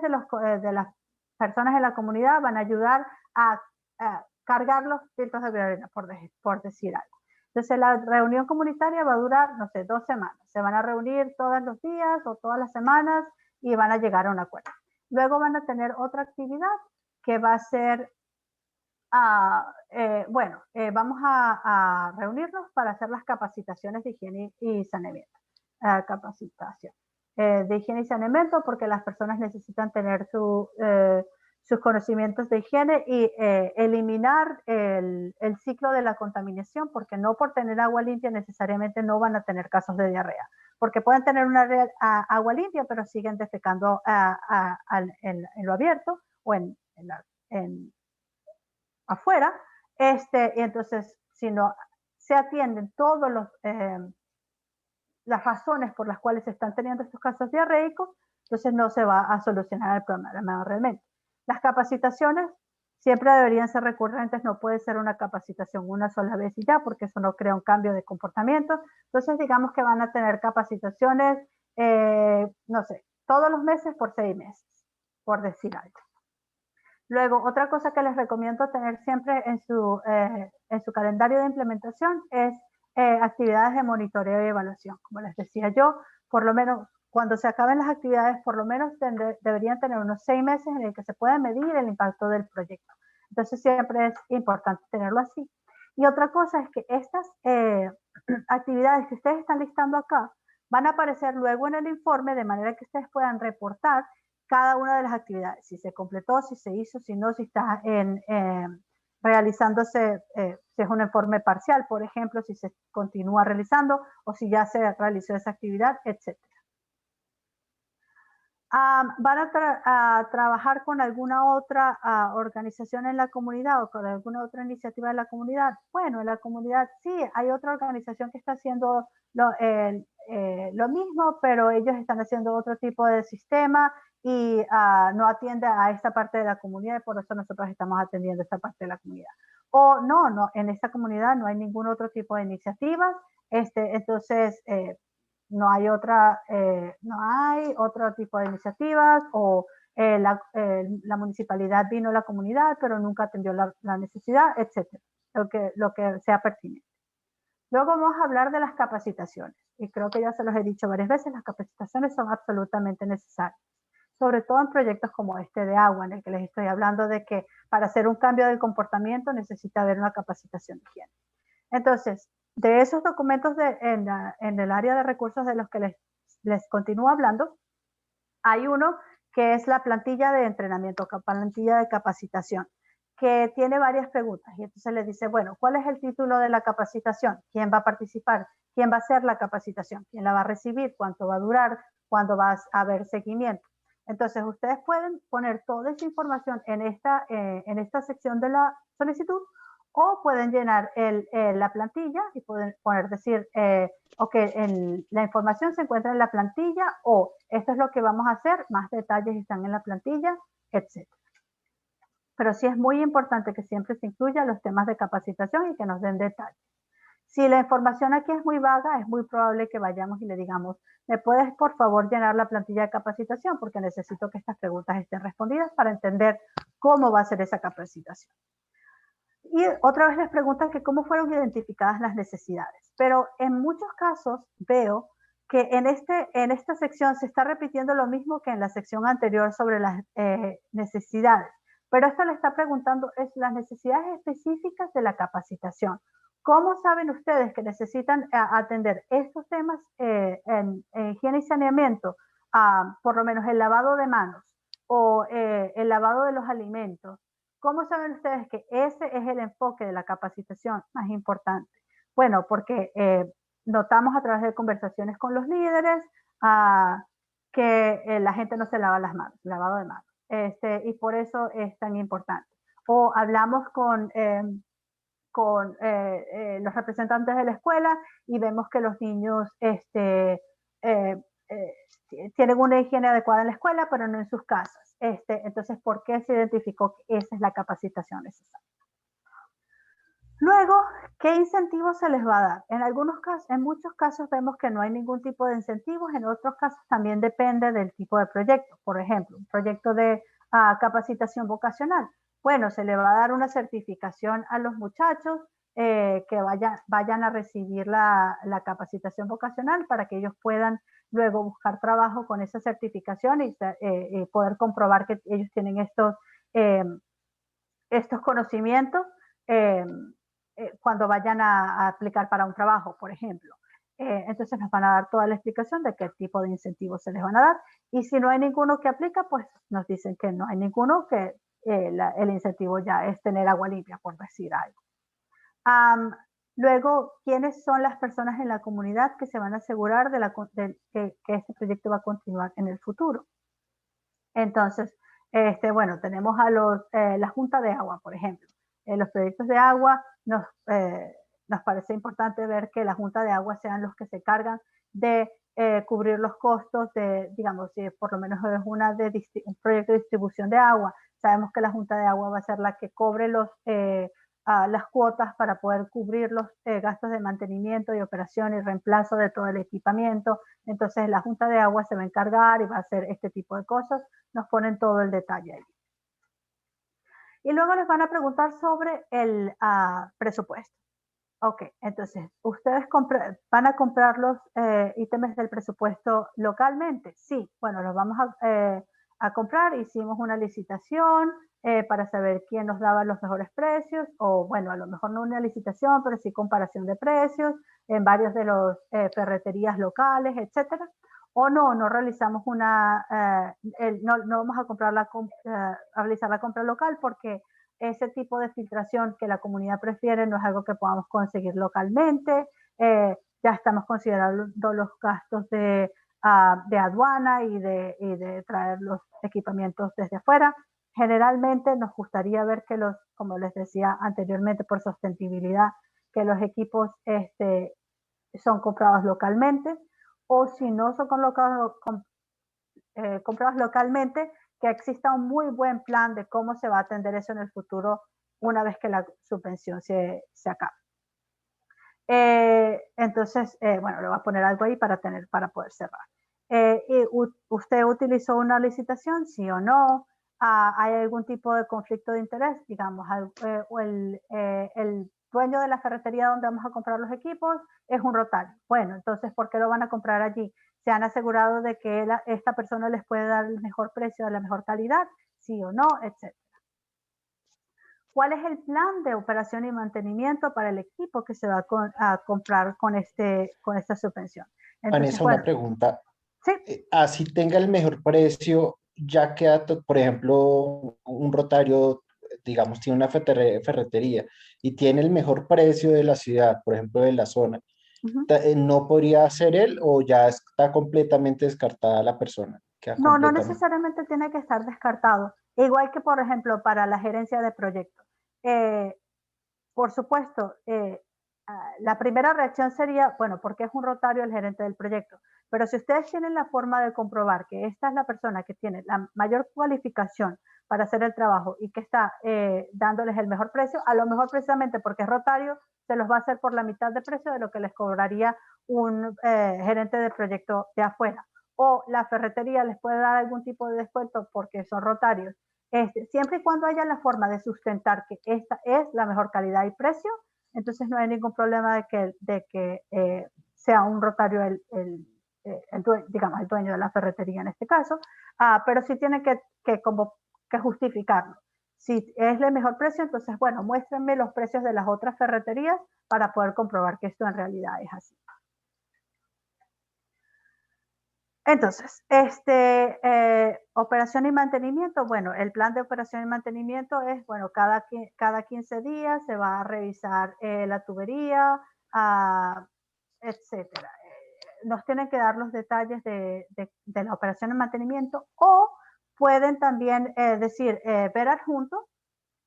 S1: de las personas en la comunidad van a ayudar a cargar los filtros de biorina, por decir algo. Entonces, la reunión comunitaria va a durar, no sé, 2 semanas. Se van a reunir todos los días o todas las semanas y van a llegar a un acuerdo. Luego van a tener otra actividad que va a ser, vamos a reunirnos para hacer las capacitaciones de higiene y saneamiento. Capacitación de higiene y saneamiento porque las personas necesitan tener sus conocimientos de higiene y eliminar el ciclo de la contaminación, porque no por tener agua limpia necesariamente no van a tener casos de diarrea, porque pueden tener una agua limpia pero siguen defecando en lo abierto o afuera, y entonces si no se atienden todos las razones por las cuales se están teniendo estos casos diarreicos, entonces no se va a solucionar el problema realmente. Las capacitaciones siempre deberían ser recurrentes, no puede ser una capacitación una sola vez y ya, porque eso no crea un cambio de comportamiento. Entonces, digamos que van a tener capacitaciones, no sé, todos los meses por 6 meses, por decir algo. Luego, otra cosa que les recomiendo tener siempre en su calendario de implementación es actividades de monitoreo y evaluación. Como les decía yo, por lo menos cuando se acaben las actividades, por lo menos deberían tener unos 6 meses en el que se pueda medir el impacto del proyecto. Entonces siempre es importante tenerlo así. Y otra cosa es que estas actividades que ustedes están listando acá van a aparecer luego en el informe de manera que ustedes puedan reportar cada una de las actividades, si se completó, si se hizo, si no, si está realizándose, si es un informe parcial, por ejemplo, si se continúa realizando o si ya se realizó esa actividad, etc. ¿Van a trabajar con alguna otra organización en la comunidad o con alguna otra iniciativa de la comunidad? Bueno, en la comunidad sí, hay otra organización que está haciendo lo mismo, pero ellos están haciendo otro tipo de sistema y no atiende a esta parte de la comunidad y por eso nosotros estamos atendiendo esta parte de la comunidad. O no, en esta comunidad no hay ningún otro tipo de iniciativas, entonces no hay otro tipo de iniciativas o la municipalidad vino a la comunidad pero nunca atendió la necesidad, etcétera, lo que sea pertinente. Luego vamos a hablar de las capacitaciones y creo que ya se los he dicho varias veces, las capacitaciones son absolutamente necesarias, sobre todo en proyectos como este de agua, en el que les estoy hablando de que para hacer un cambio del comportamiento necesita haber una capacitación de higiene. Entonces, de esos documentos en el área de recursos de los que les continúo hablando, hay uno que es la plantilla de entrenamiento, plantilla de capacitación, que tiene varias preguntas. Y entonces les dice, bueno, ¿cuál es el título de la capacitación? ¿Quién va a participar? ¿Quién va a hacer la capacitación? ¿Quién la va a recibir? ¿Cuánto va a durar? ¿Cuándo va a haber seguimiento? Entonces, ustedes pueden poner toda esa información en esta sección de la solicitud o pueden llenar la plantilla y pueden decir, ok, la información se encuentra en la plantilla o esto es lo que vamos a hacer, más detalles están en la plantilla, etc. Pero sí es muy importante que siempre se incluya los temas de capacitación y que nos den detalles. Si la información aquí es muy vaga, es muy probable que vayamos y le digamos, ¿me puedes por favor llenar la plantilla de capacitación? Porque necesito que estas preguntas estén respondidas para entender cómo va a ser esa capacitación. Y otra vez les preguntan que cómo fueron identificadas las necesidades. Pero en muchos casos veo que en esta sección se está repitiendo lo mismo que en la sección anterior sobre las necesidades. Pero esto le está preguntando es las necesidades específicas de la capacitación ¿Cómo saben ustedes que necesitan atender estos temas en higiene y saneamiento? Por lo menos el lavado de manos o el lavado de los alimentos. ¿Cómo saben ustedes que ese es el enfoque de la capacitación más importante? Bueno, porque notamos a través de conversaciones con los líderes que la gente no se lava las manos, lavado de manos. Y por eso es tan importante. O hablamos con los representantes de la escuela y vemos que los niños tienen una higiene adecuada en la escuela, pero no en sus casas. Entonces, ¿por qué se identificó que esa es la capacitación necesaria? Luego, ¿qué incentivos se les va a dar? En muchos casos vemos que no hay ningún tipo de incentivos, en otros casos también depende del tipo de proyecto. Por ejemplo, un proyecto de capacitación vocacional. Bueno, se le va a dar una certificación a los muchachos que vayan a recibir la capacitación vocacional para que ellos puedan luego buscar trabajo con esa certificación y poder comprobar que ellos tienen estos conocimientos cuando vayan a aplicar para un trabajo, por ejemplo. Entonces nos van a dar toda la explicación de qué tipo de incentivos se les van a dar. Y si no hay ninguno que aplica, pues nos dicen que no hay ninguno, que el incentivo ya es tener agua limpia, por decir algo. Luego, ¿quiénes son las personas en la comunidad que se van a asegurar que este proyecto va a continuar en el futuro? Entonces, bueno, tenemos a la Junta de Agua, por ejemplo. En los proyectos de agua nos parece importante ver que la Junta de Agua sean los que se cargan de cubrir los costos de, digamos, si por lo menos es un proyecto de distribución de agua, sabemos que la Junta de Agua va a ser la que cobre las cuotas para poder cubrir los gastos de mantenimiento y operación y reemplazo de todo el equipamiento. Entonces la Junta de Agua se va a encargar y va a hacer este tipo de cosas. Nos ponen todo el detalle ahí. Y luego les van a preguntar sobre el presupuesto. Ok, entonces, ¿ustedes van a comprar los ítems del presupuesto localmente? Sí, bueno, los vamos a comprar. Hicimos una licitación para saber quién nos daba los mejores precios, o bueno, a lo mejor no una licitación, pero sí comparación de precios en varios de los ferreterías locales, etcétera. O no realizamos no vamos a comprar realizar la compra local porque ese tipo de filtración que la comunidad prefiere no es algo que podamos conseguir localmente. Ya estamos considerando los gastos de aduana y de traer los equipamientos desde afuera. Generalmente nos gustaría ver que como les decía anteriormente, por sostenibilidad, que los equipos son comprados localmente, o si no son comprados localmente, que exista un muy buen plan de cómo se va a atender eso en el futuro una vez que la subvención se acabe. Entonces, bueno, le voy a poner algo ahí para poder cerrar. ¿Usted utilizó una licitación? ¿Sí o no? ¿Hay algún tipo de conflicto de interés? Digamos, el dueño de la ferretería donde vamos a comprar los equipos es un rotario. Bueno, entonces, ¿por qué lo van a comprar allí? ¿Se han asegurado de que esta persona les puede dar el mejor precio, la mejor calidad? ¿Sí o no? Etcétera. ¿Cuál es el plan de operación y mantenimiento para el equipo que se va a comprar con esta subvención? Entonces,
S12: Vanessa, una pregunta.
S1: Sí.
S12: Así tenga el mejor precio, ya queda, por ejemplo, un rotario, digamos, tiene una ferretería y tiene el mejor precio de la ciudad, por ejemplo, de la zona. ¿No podría ser él o ya está completamente descartada la persona?
S1: No necesariamente tiene que estar descartado. Igual que, por ejemplo, para la gerencia de proyectos. Por supuesto, la primera reacción sería, bueno, porque es un rotario el gerente del proyecto. Pero si ustedes tienen la forma de comprobar que esta es la persona que tiene la mayor cualificación para hacer el trabajo y que está dándoles el mejor precio, a lo mejor precisamente porque es rotario, se los va a hacer por la mitad de precio de lo que les cobraría un gerente de proyecto de afuera. O la ferretería les puede dar algún tipo de descuento porque son rotarios. Siempre y cuando haya la forma de sustentar que esta es la mejor calidad y precio, entonces no hay ningún problema de que sea un rotario el dueño de la ferretería en este caso, pero sí tiene que justificarlo. Si es el mejor precio, entonces, bueno, muéstrenme los precios de las otras ferreterías para poder comprobar que esto en realidad es así. Entonces, operación y mantenimiento, bueno, el plan de operación y mantenimiento es, bueno, cada 15 días se va a revisar la tubería, etcétera. Nos tienen que dar los detalles de la operación y mantenimiento, o pueden también decir, ver adjunto.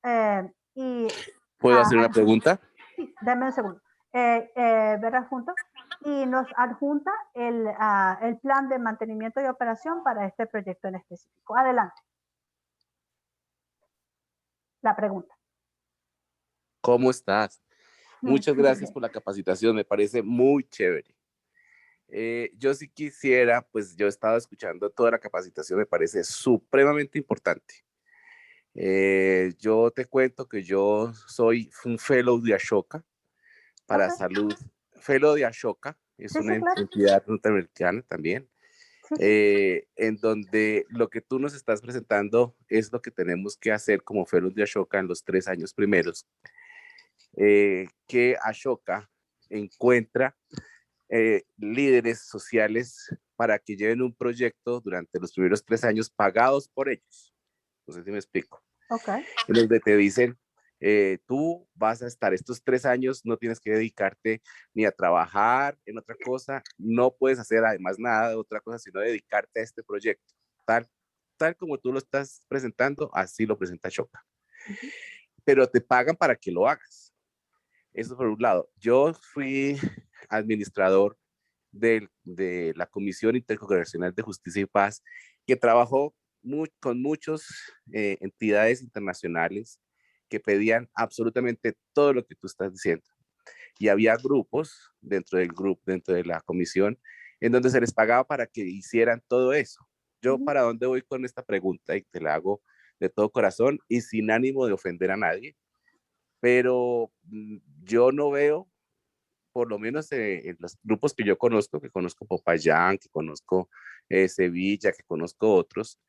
S13: ¿Puedo hacer una pregunta?
S1: Sí, dame un segundo. Ver adjunto, y nos adjunta el plan de mantenimiento y operación para este proyecto en específico. Adelante. La pregunta.
S13: ¿Cómo estás? Muchas gracias por la capacitación, me parece muy chévere. Yo sí quisiera, pues yo he estado escuchando toda la capacitación, me parece supremamente importante. Yo te cuento que yo soy un fellow de Ashoka para salud. Fellow de Ashoka es una entidad norteamericana también, en donde lo que tú nos estás presentando es lo que tenemos que hacer como fellow de Ashoka en los 3 años primeros, que Ashoka encuentra líderes sociales para que lleven un proyecto durante los primeros 3 años pagados por ellos. No sé si me explico. En donde te dicen, tú vas a estar estos 3 años, no tienes que dedicarte ni a trabajar en otra cosa, no puedes hacer además nada de otra cosa, sino dedicarte a este proyecto. Tal como tú lo estás presentando, así lo presenta Ashoka. Pero te pagan para que lo hagas. Eso por un lado. Yo fui administrador de la Comisión Intercongresional de Justicia y Paz, que trabajó con muchas entidades internacionales que pedían absolutamente todo lo que tú estás diciendo. Y había grupos dentro de la comisión, en donde se les pagaba para que hicieran todo eso. Yo, ¿para dónde voy con esta pregunta? Y te la hago de todo corazón y sin ánimo de ofender a nadie. Pero yo no veo, por lo menos en los grupos que yo conozco, Popayán, que conozco Sevilla, que conozco otros,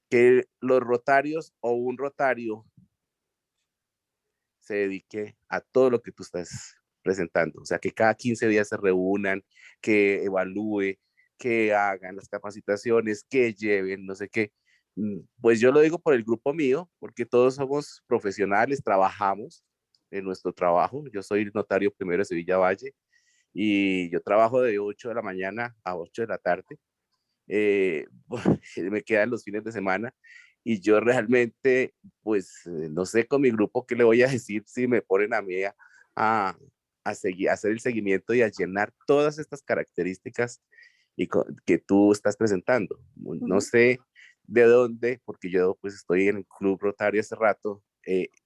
S13: que los rotarios o un rotario se dedique a todo lo que tú estás presentando. O sea, que cada 15 días se reúnan, que evalúe, que hagan las capacitaciones, que lleven, no sé qué. Pues yo lo digo por el grupo mío, porque todos somos profesionales, trabajamos en nuestro trabajo. Yo soy notario primero de Sevilla Valle y yo trabajo de 8 de la mañana a 8 de la tarde. Me quedan los fines de semana y yo realmente, pues, no sé con mi grupo qué le voy a decir si me ponen a mí a hacer el seguimiento y a llenar todas estas características que tú estás presentando. No sé de dónde, porque yo pues estoy en el Club Rotario hace rato,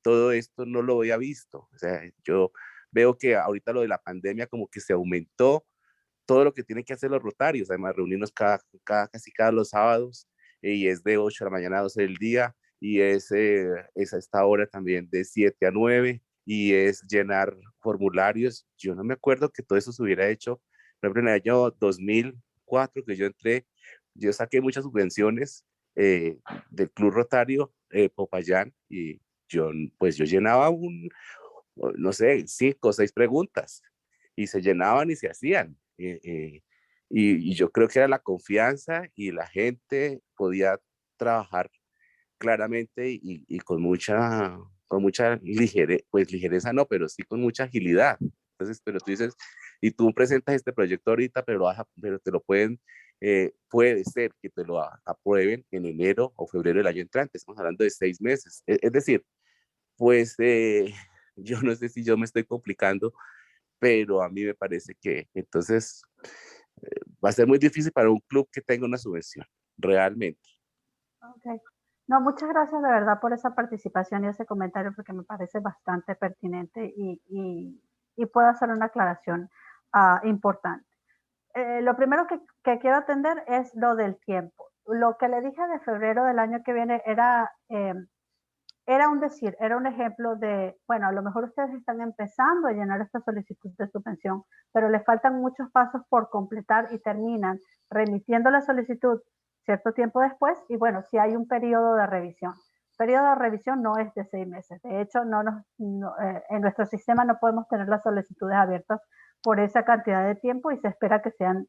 S13: todo esto no lo había visto. O sea, yo veo que ahorita lo de la pandemia como que se aumentó todo lo que tienen que hacer los rotarios, además reunirnos casi cada los sábados, y es de 8 de la mañana a 12 del día, y es a esta hora también de 7 a 9, y es llenar formularios. Yo no me acuerdo que todo eso se hubiera hecho. Por ejemplo, en el año 2004 que yo entré, yo saqué muchas subvenciones del Club Rotario Popayán, y yo llenaba no sé, 5 o 6 preguntas, y se llenaban y se hacían. Y yo creo que era la confianza y la gente podía trabajar claramente y con mucha ligereza, pues ligereza no, pero sí con mucha agilidad. Entonces, pero tú dices, y tú presentas este proyecto ahorita, pero te lo pueden, puede ser que te lo aprueben en enero o febrero del año entrante. Estamos hablando de 6 meses. Es decir, pues yo no sé si yo me estoy complicando, pero a mí me parece que entonces va a ser muy difícil para un club que tenga una subvención, realmente.
S1: Okay. No, muchas gracias de verdad por esa participación y ese comentario, porque me parece bastante pertinente y puedo hacer una aclaración importante. Lo primero que quiero atender es lo del tiempo. Lo que le dije de febrero del año que viene era un decir, era un ejemplo de, bueno, a lo mejor ustedes están empezando a llenar esta solicitud de subvención, pero les faltan muchos pasos por completar y terminan remitiendo la solicitud cierto tiempo después, y bueno, si hay un periodo de revisión. periodo de revisión no es de 6 meses. De hecho, en nuestro sistema no podemos tener las solicitudes abiertas por esa cantidad de tiempo y se espera que sean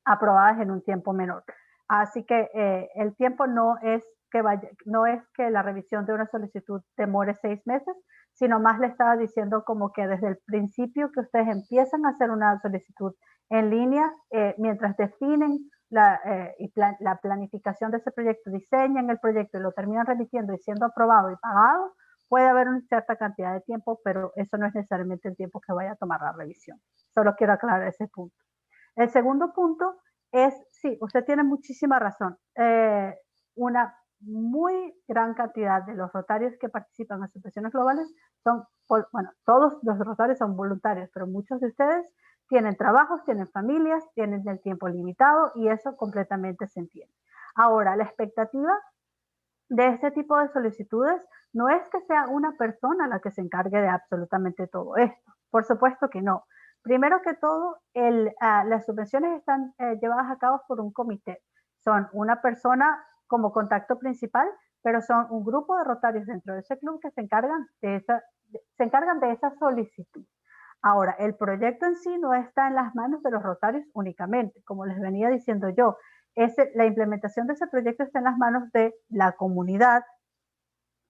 S1: aprobadas en un tiempo menor. Así que el tiempo no es que la revisión de una solicitud demore 6 meses, sino más le estaba diciendo como que desde el principio que ustedes empiezan a hacer una solicitud en línea, mientras definen la planificación de ese proyecto, diseñan el proyecto y lo terminan remitiendo y siendo aprobado y pagado, puede haber una cierta cantidad de tiempo, pero eso no es necesariamente el tiempo que vaya a tomar la revisión. Solo quiero aclarar ese punto. El segundo punto es, sí, usted tiene muchísima razón. Una muy gran cantidad de los rotarios que participan en asociaciones globales son, bueno, todos los rotarios son voluntarios, pero muchos de ustedes tienen trabajos, tienen familias, tienen el tiempo limitado y eso completamente se entiende. Ahora, la expectativa de este tipo de solicitudes no es que sea una persona la que se encargue de absolutamente todo esto. Por supuesto que no. Primero que todo, las subvenciones están llevadas a cabo por un comité. Son una persona como contacto principal, pero son un grupo de rotarios dentro de ese club que se encargan de esa solicitud. Ahora, el proyecto en sí no está en las manos de los rotarios únicamente, como les venía diciendo yo. La implementación de ese proyecto está en las manos de la comunidad,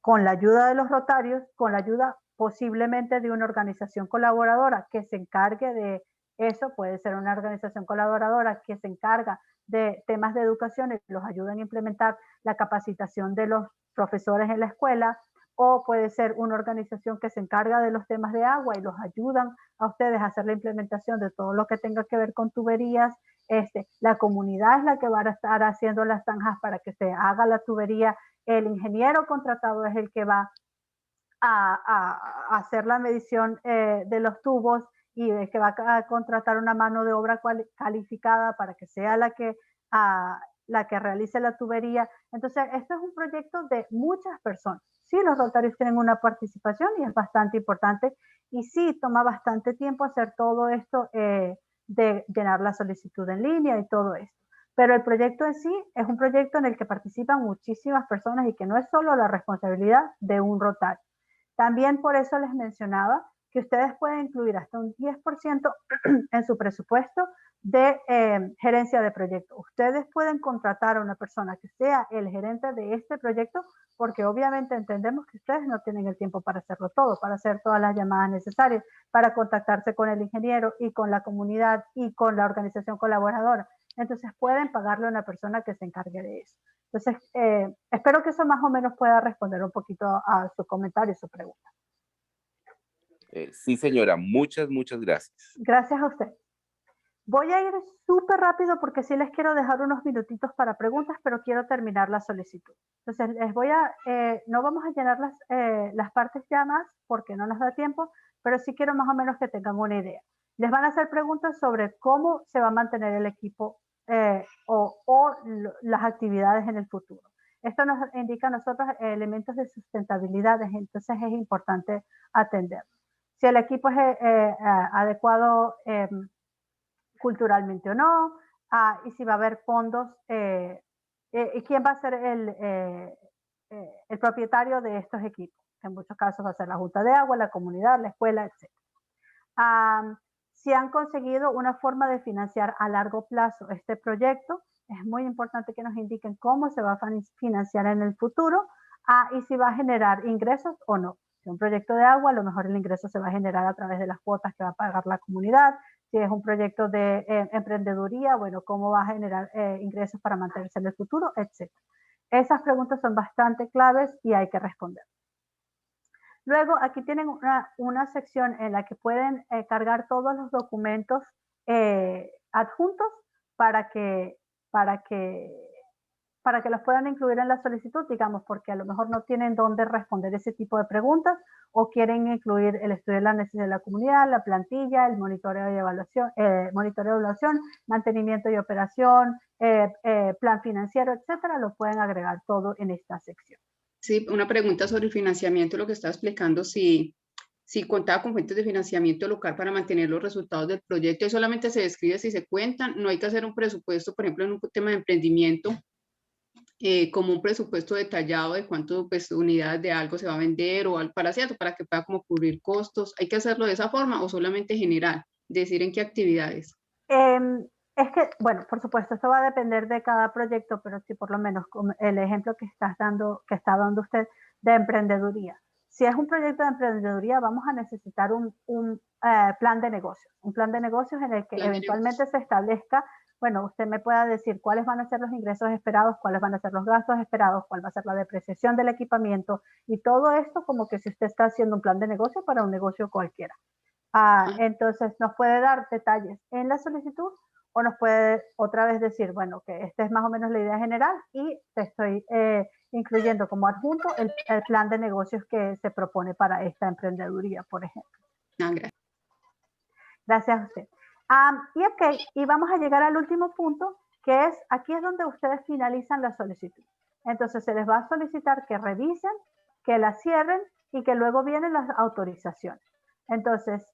S1: con la ayuda de los rotarios, con la ayuda posiblemente de una organización colaboradora que se encargue de eso. Puede ser una organización colaboradora que se encarga de temas de educación y los ayudan a implementar la capacitación de los profesores en la escuela, o puede ser una organización que se encarga de los temas de agua y los ayudan a ustedes a hacer la implementación de todo lo que tenga que ver con tuberías. La comunidad es la que va a estar haciendo las zanjas para que se haga la tubería. El ingeniero contratado es el que va a hacer la medición de los tubos y el que va a contratar una mano de obra calificada para que sea la que realice la tubería. Entonces, esto es un proyecto de muchas personas. Sí, los rotarios tienen una participación y es bastante importante, y sí, toma bastante tiempo hacer todo esto de llenar la solicitud en línea y todo esto. Pero el proyecto en sí es un proyecto en el que participan muchísimas personas y que no es solo la responsabilidad de un rotario. También por eso les mencionaba que ustedes pueden incluir hasta un 10% en su presupuesto de gerencia de proyecto. Ustedes pueden contratar a una persona que sea el gerente de este proyecto, porque obviamente entendemos que ustedes no tienen el tiempo para hacerlo todo, para hacer todas las llamadas necesarias, para contactarse con el ingeniero y con la comunidad y con la organización colaboradora. Entonces pueden pagarle a una persona que se encargue de eso. Entonces, espero que eso más o menos pueda responder un poquito a su comentario y su pregunta.
S13: Sí, señora, muchas gracias.
S1: Gracias a usted. Voy a ir súper rápido porque sí les quiero dejar unos minutitos para preguntas, pero quiero terminar la solicitud. Entonces, no vamos a llenar las partes ya más porque no nos da tiempo, pero sí quiero más o menos que tengan una idea. Les van a hacer preguntas sobre cómo se va a mantener el equipo o las actividades en el futuro. Esto nos indica a nosotros elementos de sustentabilidad, entonces es importante atenderlo. Si el equipo es adecuado culturalmente o no, y si va a haber fondos, y quién va a ser el propietario de estos equipos, que en muchos casos va a ser la Junta de Agua, la comunidad, la escuela, etc. Si han conseguido una forma de financiar a largo plazo este proyecto, es muy importante que nos indiquen cómo se va a financiar en el futuro, y si va a generar ingresos o no. Si es un proyecto de agua, a lo mejor el ingreso se va a generar a través de las cuotas que va a pagar la comunidad. Si es un proyecto de emprendeduría, bueno, cómo va a generar ingresos para mantenerse en el futuro, etc. Esas preguntas son bastante claves y hay que responder. Luego, aquí tienen una sección en la que pueden cargar todos los documentos adjuntos para que los puedan incluir en la solicitud, digamos, porque a lo mejor no tienen dónde responder ese tipo de preguntas o quieren incluir el estudio de la necesidad de la comunidad, la plantilla, el monitoreo y evaluación, mantenimiento y operación, plan financiero, etcétera, lo pueden agregar todo en esta sección.
S9: Sí, una pregunta sobre el financiamiento, lo que estaba explicando, si contaba con fuentes de financiamiento local para mantener los resultados del proyecto, y solamente se describe si se cuentan, no hay que hacer un presupuesto, por ejemplo, en un tema de emprendimiento, como un presupuesto detallado de cuánto pues, unidades de algo se va a vender o algo para que pueda como cubrir costos. ¿Hay que hacerlo de esa forma o solamente general? Decir en qué actividades.
S1: Es que, bueno, por supuesto, esto va a depender de cada proyecto, pero sí, por lo menos como el ejemplo que está dando usted de emprendeduría. Si es un proyecto de emprendeduría, vamos a necesitar un plan de negocios. Un plan de negocios en el que eventualmente se establezca, bueno, usted me pueda decir cuáles van a ser los ingresos esperados, cuáles van a ser los gastos esperados, cuál va a ser la depreciación del equipamiento y todo esto como que si usted está haciendo un plan de negocio para un negocio cualquiera. Entonces, nos puede dar detalles en la solicitud o nos puede otra vez decir, bueno, que esta es más o menos la idea general y te estoy incluyendo como adjunto el plan de negocios que se propone para esta emprendeduría, por ejemplo.
S9: Gracias.
S1: Gracias a usted. Y vamos a llegar al último punto, que es, aquí es donde ustedes finalizan la solicitud. Entonces, se les va a solicitar que revisen, que la cierren y que luego vienen las autorizaciones. Entonces,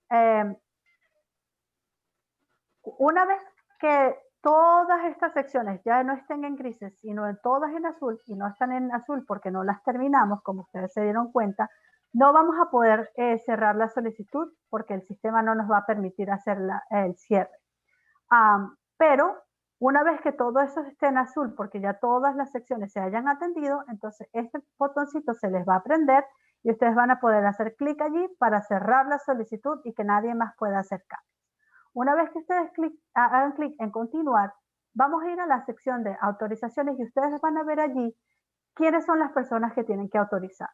S1: una vez que todas estas secciones ya no estén en grises, sino en todas en azul, y no están en azul porque no las terminamos, como ustedes se dieron cuenta, no vamos a poder cerrar la solicitud porque el sistema no nos va a permitir hacer el cierre. Pero una vez que todo eso esté en azul, porque ya todas las secciones se hayan atendido, entonces este botoncito se les va a prender y ustedes van a poder hacer clic allí para cerrar la solicitud y que nadie más pueda hacer cambios. Una vez que ustedes hagan clic en continuar, vamos a ir a la sección de autorizaciones y ustedes van a ver allí quiénes son las personas que tienen que autorizar.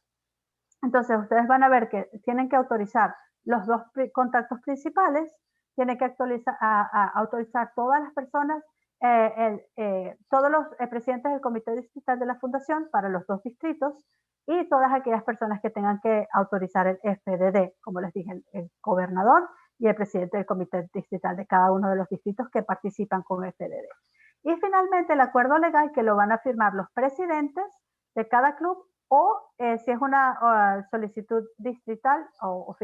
S1: Entonces, ustedes van a ver que tienen que autorizar los dos contactos principales, tienen que autorizar todas las personas, todos los presidentes del comité distrital de la fundación para los 2 distritos y todas aquellas personas que tengan que autorizar el FDD, como les dije, el gobernador y el presidente del comité distrital de cada uno de los distritos que participan con FDD. Y finalmente el acuerdo legal que lo van a firmar los presidentes de cada club o si es una solicitud distrital o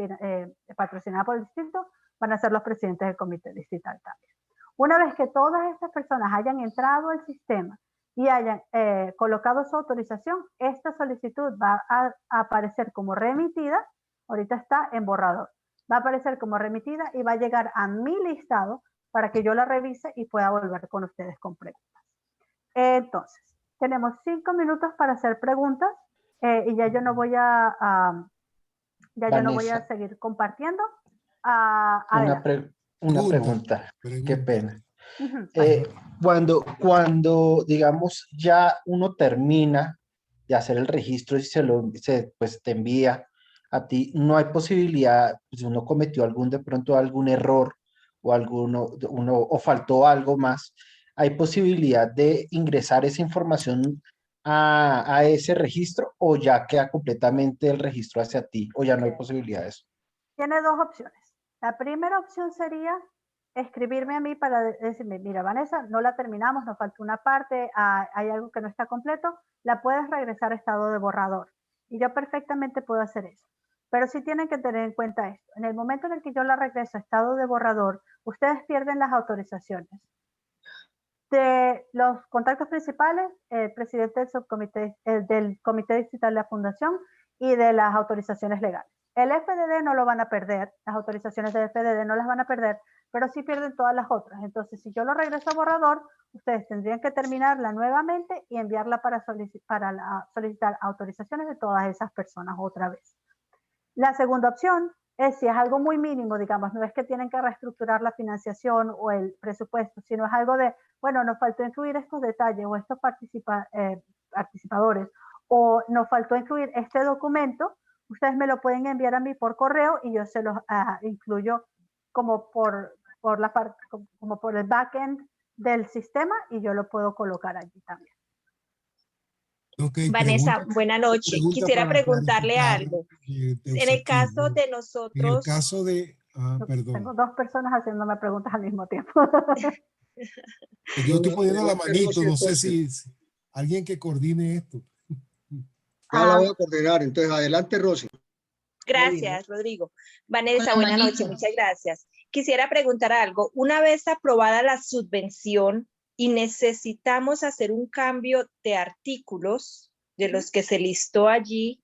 S1: patrocinada por el distrito, van a ser los presidentes del comité distrital también. Una vez que todas estas personas hayan entrado al sistema y hayan colocado su autorización, esta solicitud va a aparecer como remitida, ahorita está en borrador, va a aparecer como remitida y va a llegar a mi listado para que yo la revise y pueda volver con ustedes con preguntas. Entonces, tenemos 5 minutos para hacer preguntas y ya yo no voy a seguir compartiendo.
S12: Una pregunta, qué pena. Cuando, digamos, ya uno termina de hacer el registro y pues te envía a ti, no hay posibilidad, pues uno cometió de pronto algún error o o faltó algo más, ¿hay posibilidad de ingresar esa información a ese registro o ya queda completamente el registro hacia ti o ya no hay posibilidad de eso?
S1: Tiene 2 opciones. La primera opción sería escribirme a mí para decirme, mira, Vanessa, no la terminamos, nos falta una parte, hay algo que no está completo, la puedes regresar a estado de borrador. Y yo perfectamente puedo hacer eso. Pero sí tienen que tener en cuenta esto. En el momento en el que yo la regreso a estado de borrador, ustedes pierden las autorizaciones. De los contactos principales, el presidente del subcomité, del comité distrital de la fundación y de las autorizaciones legales. El FDD no lo van a perder, las autorizaciones del FDD no las van a perder, pero sí pierden todas las otras. Entonces, si yo lo regreso a borrador, ustedes tendrían que terminarla nuevamente y enviarla para solicitar autorizaciones de todas esas personas otra vez. La segunda opción es si es algo muy mínimo, digamos, no es que tienen que reestructurar la financiación o el presupuesto, sino es algo de, bueno, nos faltó incluir estos detalles o estos participadores, o nos faltó incluir este documento, ustedes me lo pueden enviar a mí por correo y yo se los incluyo como por el backend del sistema y yo lo puedo colocar allí también.
S14: Okay,
S15: Vanessa, buenas noches. Quisiera preguntarle algo. En el caso de nosotros...
S14: En el caso de... perdón.
S1: Tengo 2 personas haciéndome preguntas al mismo tiempo.
S14: Yo estoy poniendo la manito, no sé si alguien que coordine esto.
S4: Ya la voy a coordinar, entonces adelante, Rosy.
S15: Gracias, Rodrigo. Vanessa, buenas noches, muchas gracias. Quisiera preguntar algo. Una vez aprobada la subvención, y necesitamos hacer un cambio de artículos de los que se listó allí,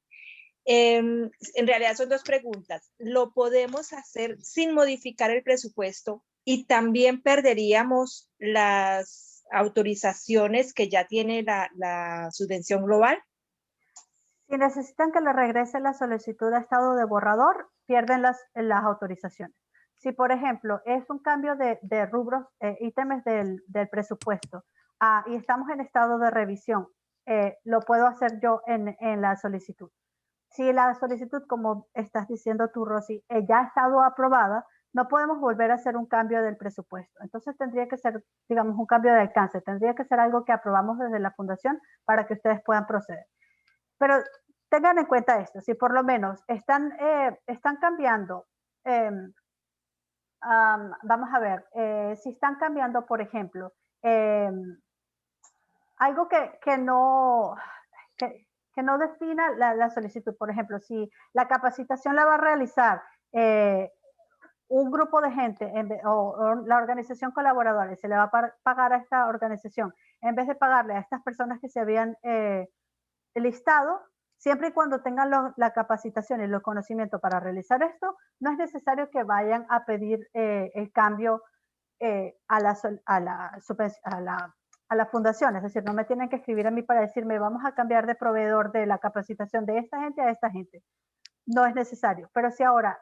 S15: en realidad son dos preguntas. ¿Lo podemos hacer sin modificar el presupuesto y también perderíamos las autorizaciones que ya tiene la subvención global?
S1: Si necesitan que le regrese la solicitud a estado de borrador, pierden las autorizaciones. Si, por ejemplo, es un cambio de rubros, ítems del presupuesto, y estamos en estado de revisión, lo puedo hacer yo en la solicitud. Si la solicitud, como estás diciendo tú, Rosy, ya ha estado aprobada, no podemos volver a hacer un cambio del presupuesto. Entonces tendría que ser, digamos, un cambio de alcance. Tendría que ser algo que aprobamos desde la fundación para que ustedes puedan proceder. Pero tengan en cuenta esto, si por lo menos están cambiando, vamos a ver, si están cambiando, por ejemplo, algo que no defina la solicitud, por ejemplo, si la capacitación la va a realizar un grupo de gente o la organización colaboradora, se le va a pagar a esta organización en vez de pagarle a estas personas que se habían listado, siempre y cuando tengan la capacitación y los conocimientos para realizar esto, no es necesario que vayan a pedir el cambio a la fundación. Es decir, no me tienen que escribir a mí para decirme vamos a cambiar de proveedor de la capacitación de esta gente a esta gente. No es necesario. Pero si ahora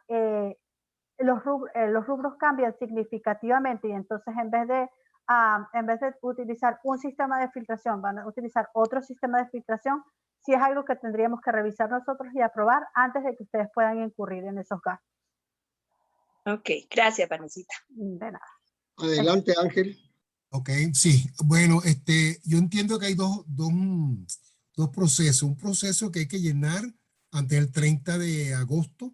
S1: los rubros cambian significativamente y entonces en vez de utilizar un sistema de filtración, van a utilizar otro sistema de filtración, sí es algo que tendríamos que revisar nosotros y aprobar antes de que ustedes puedan incurrir en esos gastos.
S15: Ok, gracias, Vanesita.
S1: De nada.
S4: Adelante, Ángel.
S14: Ok, sí. Bueno, yo entiendo que hay dos procesos. Un proceso que hay que llenar antes del 30 de agosto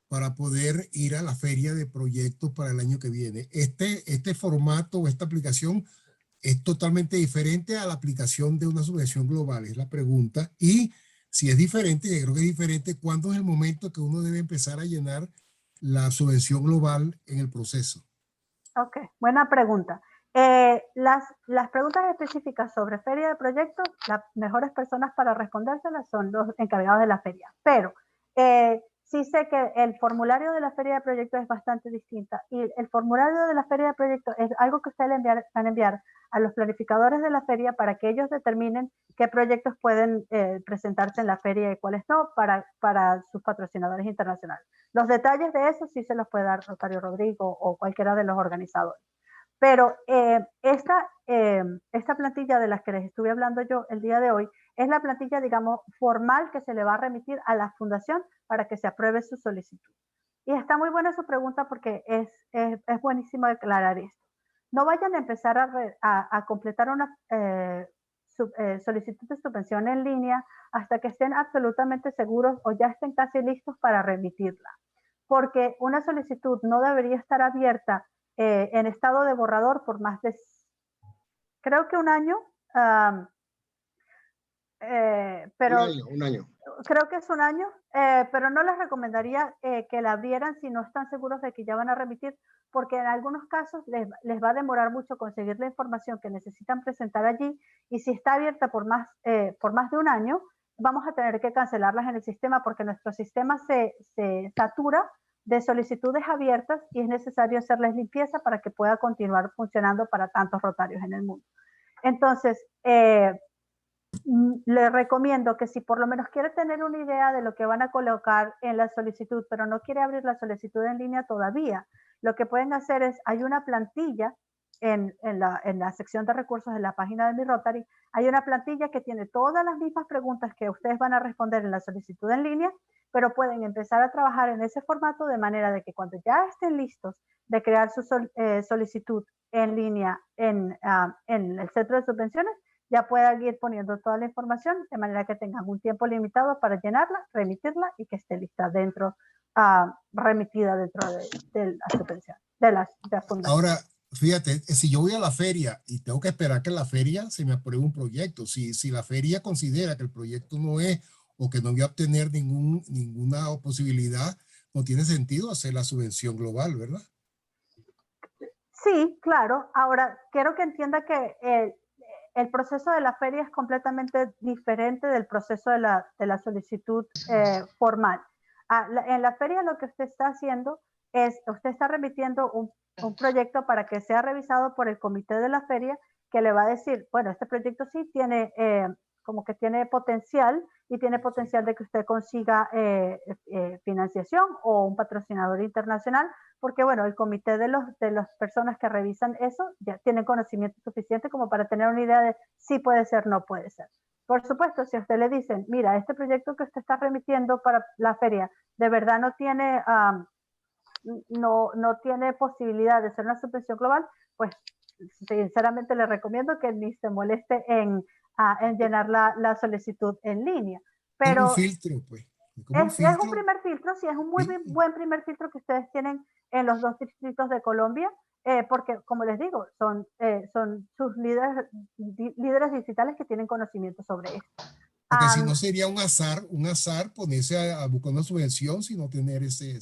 S14: para poder ir a la feria de proyectos para el año que viene. Este formato o esta aplicación es totalmente diferente a la aplicación de una subvención global, es la pregunta. Y si es diferente, yo creo que es diferente, ¿cuándo es el momento que uno debe empezar a llenar la subvención global en el proceso?
S1: Ok, buena pregunta. Las preguntas específicas sobre feria de proyectos, las mejores personas para respondérselas son los encargados de la feria. Pero sí sé que el formulario de la feria de proyectos es bastante distinta y el formulario de la feria de proyectos es algo que ustedes van a enviar a los planificadores de la feria para que ellos determinen qué proyectos pueden presentarse en la feria y cuáles no para sus patrocinadores internacionales. Los detalles de eso sí se los puede dar Rosario Rodrigo o cualquiera de los organizadores. Pero esta plantilla de las que les estuve hablando yo el día de hoy es la plantilla, digamos, formal que se le va a remitir a la fundación para que se apruebe su solicitud. Y está muy buena su pregunta porque es buenísimo aclarar esto. No vayan a empezar a completar una solicitud de subvención en línea hasta que estén absolutamente seguros o ya estén casi listos para remitirla. Porque una solicitud no debería estar abierta en estado de borrador por más de, creo que un año, pero
S4: un año.
S1: Creo que es un año, pero no les recomendaría que la abrieran si no están seguros de que ya van a remitir, porque en algunos casos les va a demorar mucho conseguir la información que necesitan presentar allí, y si está abierta por más de un año, vamos a tener que cancelarlas en el sistema porque nuestro sistema se satura de solicitudes abiertas y es necesario hacerles limpieza para que pueda continuar funcionando para tantos rotarios en el mundo. Entonces, le recomiendo que si por lo menos quiere tener una idea de lo que van a colocar en la solicitud, pero no quiere abrir la solicitud en línea todavía, lo que pueden hacer es, hay una plantilla en la sección de recursos de la página de Mi Rotary, hay una plantilla que tiene todas las mismas preguntas que ustedes van a responder en la solicitud en línea, pero pueden empezar a trabajar en ese formato de manera de que cuando ya estén listos de crear su solicitud en línea en el centro de subvenciones, ya puedan ir poniendo toda la información de manera que tengan un tiempo limitado para llenarla, remitirla y que esté lista remitida dentro de la subvención, de la fundación.
S14: Ahora, fíjate, si yo voy a la feria y tengo que esperar que en la feria se me apruebe un proyecto, si la feria considera que el proyecto no es o que no voy a obtener ninguna posibilidad, no tiene sentido hacer la subvención global, ¿verdad?
S1: Sí, claro. Ahora, quiero que entienda que el proceso de la feria es completamente diferente del proceso de la solicitud formal. En la feria lo que usted está haciendo es, usted está remitiendo un proyecto para que sea revisado por el comité de la feria, que le va a decir, bueno, este proyecto sí tiene, como que tiene potencial, y tiene potencial de que usted consiga financiación o un patrocinador internacional, porque bueno, el comité de las personas que revisan eso ya tienen conocimiento suficiente como para tener una idea de si puede ser, no puede ser. Por supuesto, si a usted le dicen, mira, este proyecto que usted está remitiendo para la feria, de verdad no tiene, no tiene posibilidad de ser una subvención global, pues sinceramente le recomiendo que ni se moleste en llenar la solicitud en línea. Pero
S14: Como un filtro, pues. Como un
S1: es
S14: filtro.
S1: un primer filtro, sí, es un muy buen primer filtro que ustedes tienen en los 2 distritos de Colombia, porque, como les digo, son sus líderes digitales que tienen conocimiento sobre esto.
S14: Porque si no sería un azar ponerse a buscar una subvención, sino tener ese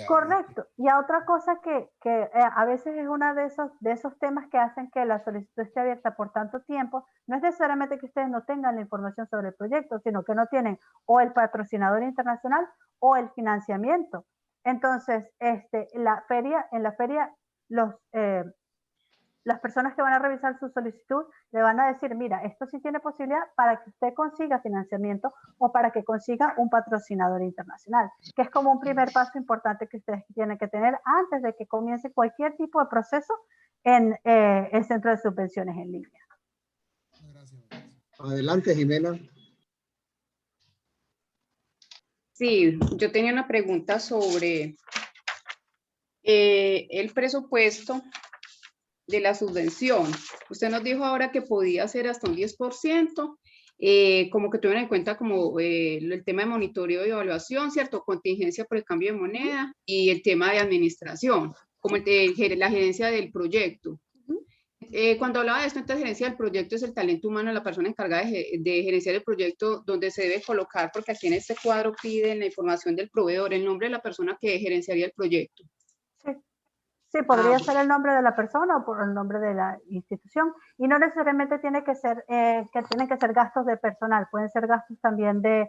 S1: Correcto. Y a otra cosa que a veces es uno de esos temas que hacen que la solicitud esté abierta por tanto tiempo, no es necesariamente que ustedes no tengan la información sobre el proyecto, sino que no tienen o el patrocinador internacional o el financiamiento. Entonces, en la feria, las personas que van a revisar su solicitud le van a decir, mira, esto sí tiene posibilidad para que usted consiga financiamiento o para que consiga un patrocinador internacional, que es como un primer paso importante que ustedes tienen que tener antes de que comience cualquier tipo de proceso en el Centro de Subvenciones en Línea.
S4: Adelante, Jimena.
S9: Sí, yo tenía una pregunta sobre el presupuesto de la subvención. Usted nos dijo ahora que podía ser hasta un 10%, como que tuvieron en cuenta como el tema de monitoreo y evaluación, ¿cierto? Contingencia por el cambio de moneda y el tema de administración, como la gerencia del proyecto. Cuando hablaba de esto, entonces gerencia del proyecto es el talento humano, la persona encargada de gerenciar el proyecto, donde se debe colocar, porque aquí en este cuadro piden la información del proveedor, el nombre de la persona que gerenciaría el proyecto.
S1: Sí, podría ser el nombre de la persona o por el nombre de la institución, y no necesariamente tiene que ser que tienen que ser gastos de personal, pueden ser gastos también de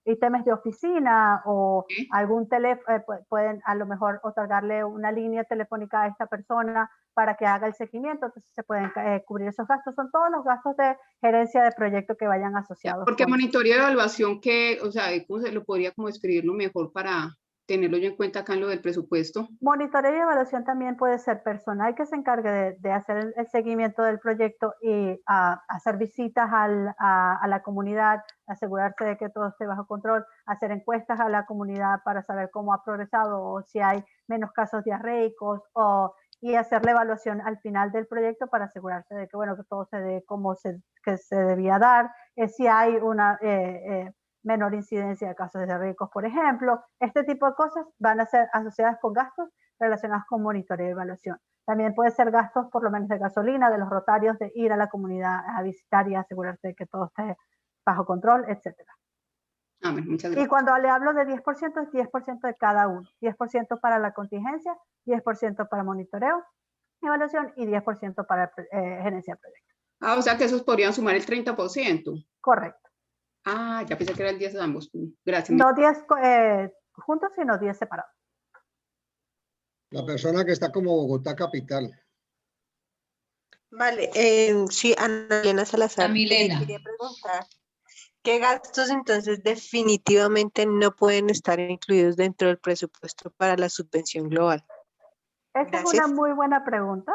S1: ítems de oficina o algún teléfono, pueden a lo mejor otorgarle una línea telefónica a esta persona para que haga el seguimiento, entonces se pueden cubrir esos gastos, son todos los gastos de gerencia de proyecto que vayan asociados.
S9: Porque monitoreo y evaluación, que, o sea, ¿cómo se lo podría como escribirlo mejor para tenerlo yo en cuenta acá en lo del presupuesto?
S1: Monitoreo y evaluación también puede ser personal que se encargue de hacer el seguimiento del proyecto y hacer visitas a la comunidad, asegurarse de que todo esté bajo control, hacer encuestas a la comunidad para saber cómo ha progresado o si hay menos casos diarreicos, y hacer la evaluación al final del proyecto para asegurarse de que, bueno, que todo se dé como se debía dar, si hay una menor incidencia de casos diarreicos, por ejemplo. Este tipo de cosas van a ser asociadas con gastos relacionados con monitoreo y evaluación. También puede ser gastos, por lo menos de gasolina, de los rotarios, de ir a la comunidad a visitar y asegurarse de que todo esté bajo control, etc.
S9: Muchas gracias.
S1: Y cuando le hablo de 10%, es 10% de cada uno. 10% para la contingencia, 10% para monitoreo, evaluación y 10% para gerencia de proyectos.
S9: O sea que esos podrían sumar el 30%.
S1: Correcto.
S9: Ya pensé que era el 10 de ambos. Gracias.
S1: No 10 juntos, sino 10 separados.
S4: La persona que está como Bogotá capital.
S16: Vale, sí, Ana Milena Salazar.
S5: Milena.
S16: Quería preguntar, ¿qué gastos entonces definitivamente no pueden estar incluidos dentro del presupuesto para la subvención global?
S1: Esa es una muy buena pregunta,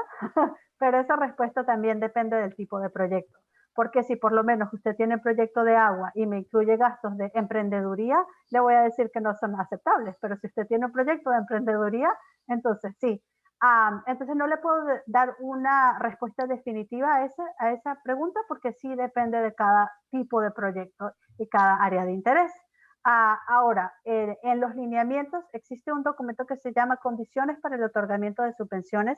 S1: pero esa respuesta también depende del tipo de proyecto. Porque si por lo menos usted tiene un proyecto de agua y me incluye gastos de emprendeduría, le voy a decir que no son aceptables. Pero si usted tiene un proyecto de emprendeduría, entonces sí. Entonces no le puedo dar una respuesta definitiva a esa pregunta, porque sí depende de cada tipo de proyecto y cada área de interés. Ahora, en los lineamientos existe un documento que se llama Condiciones para el otorgamiento de subvenciones,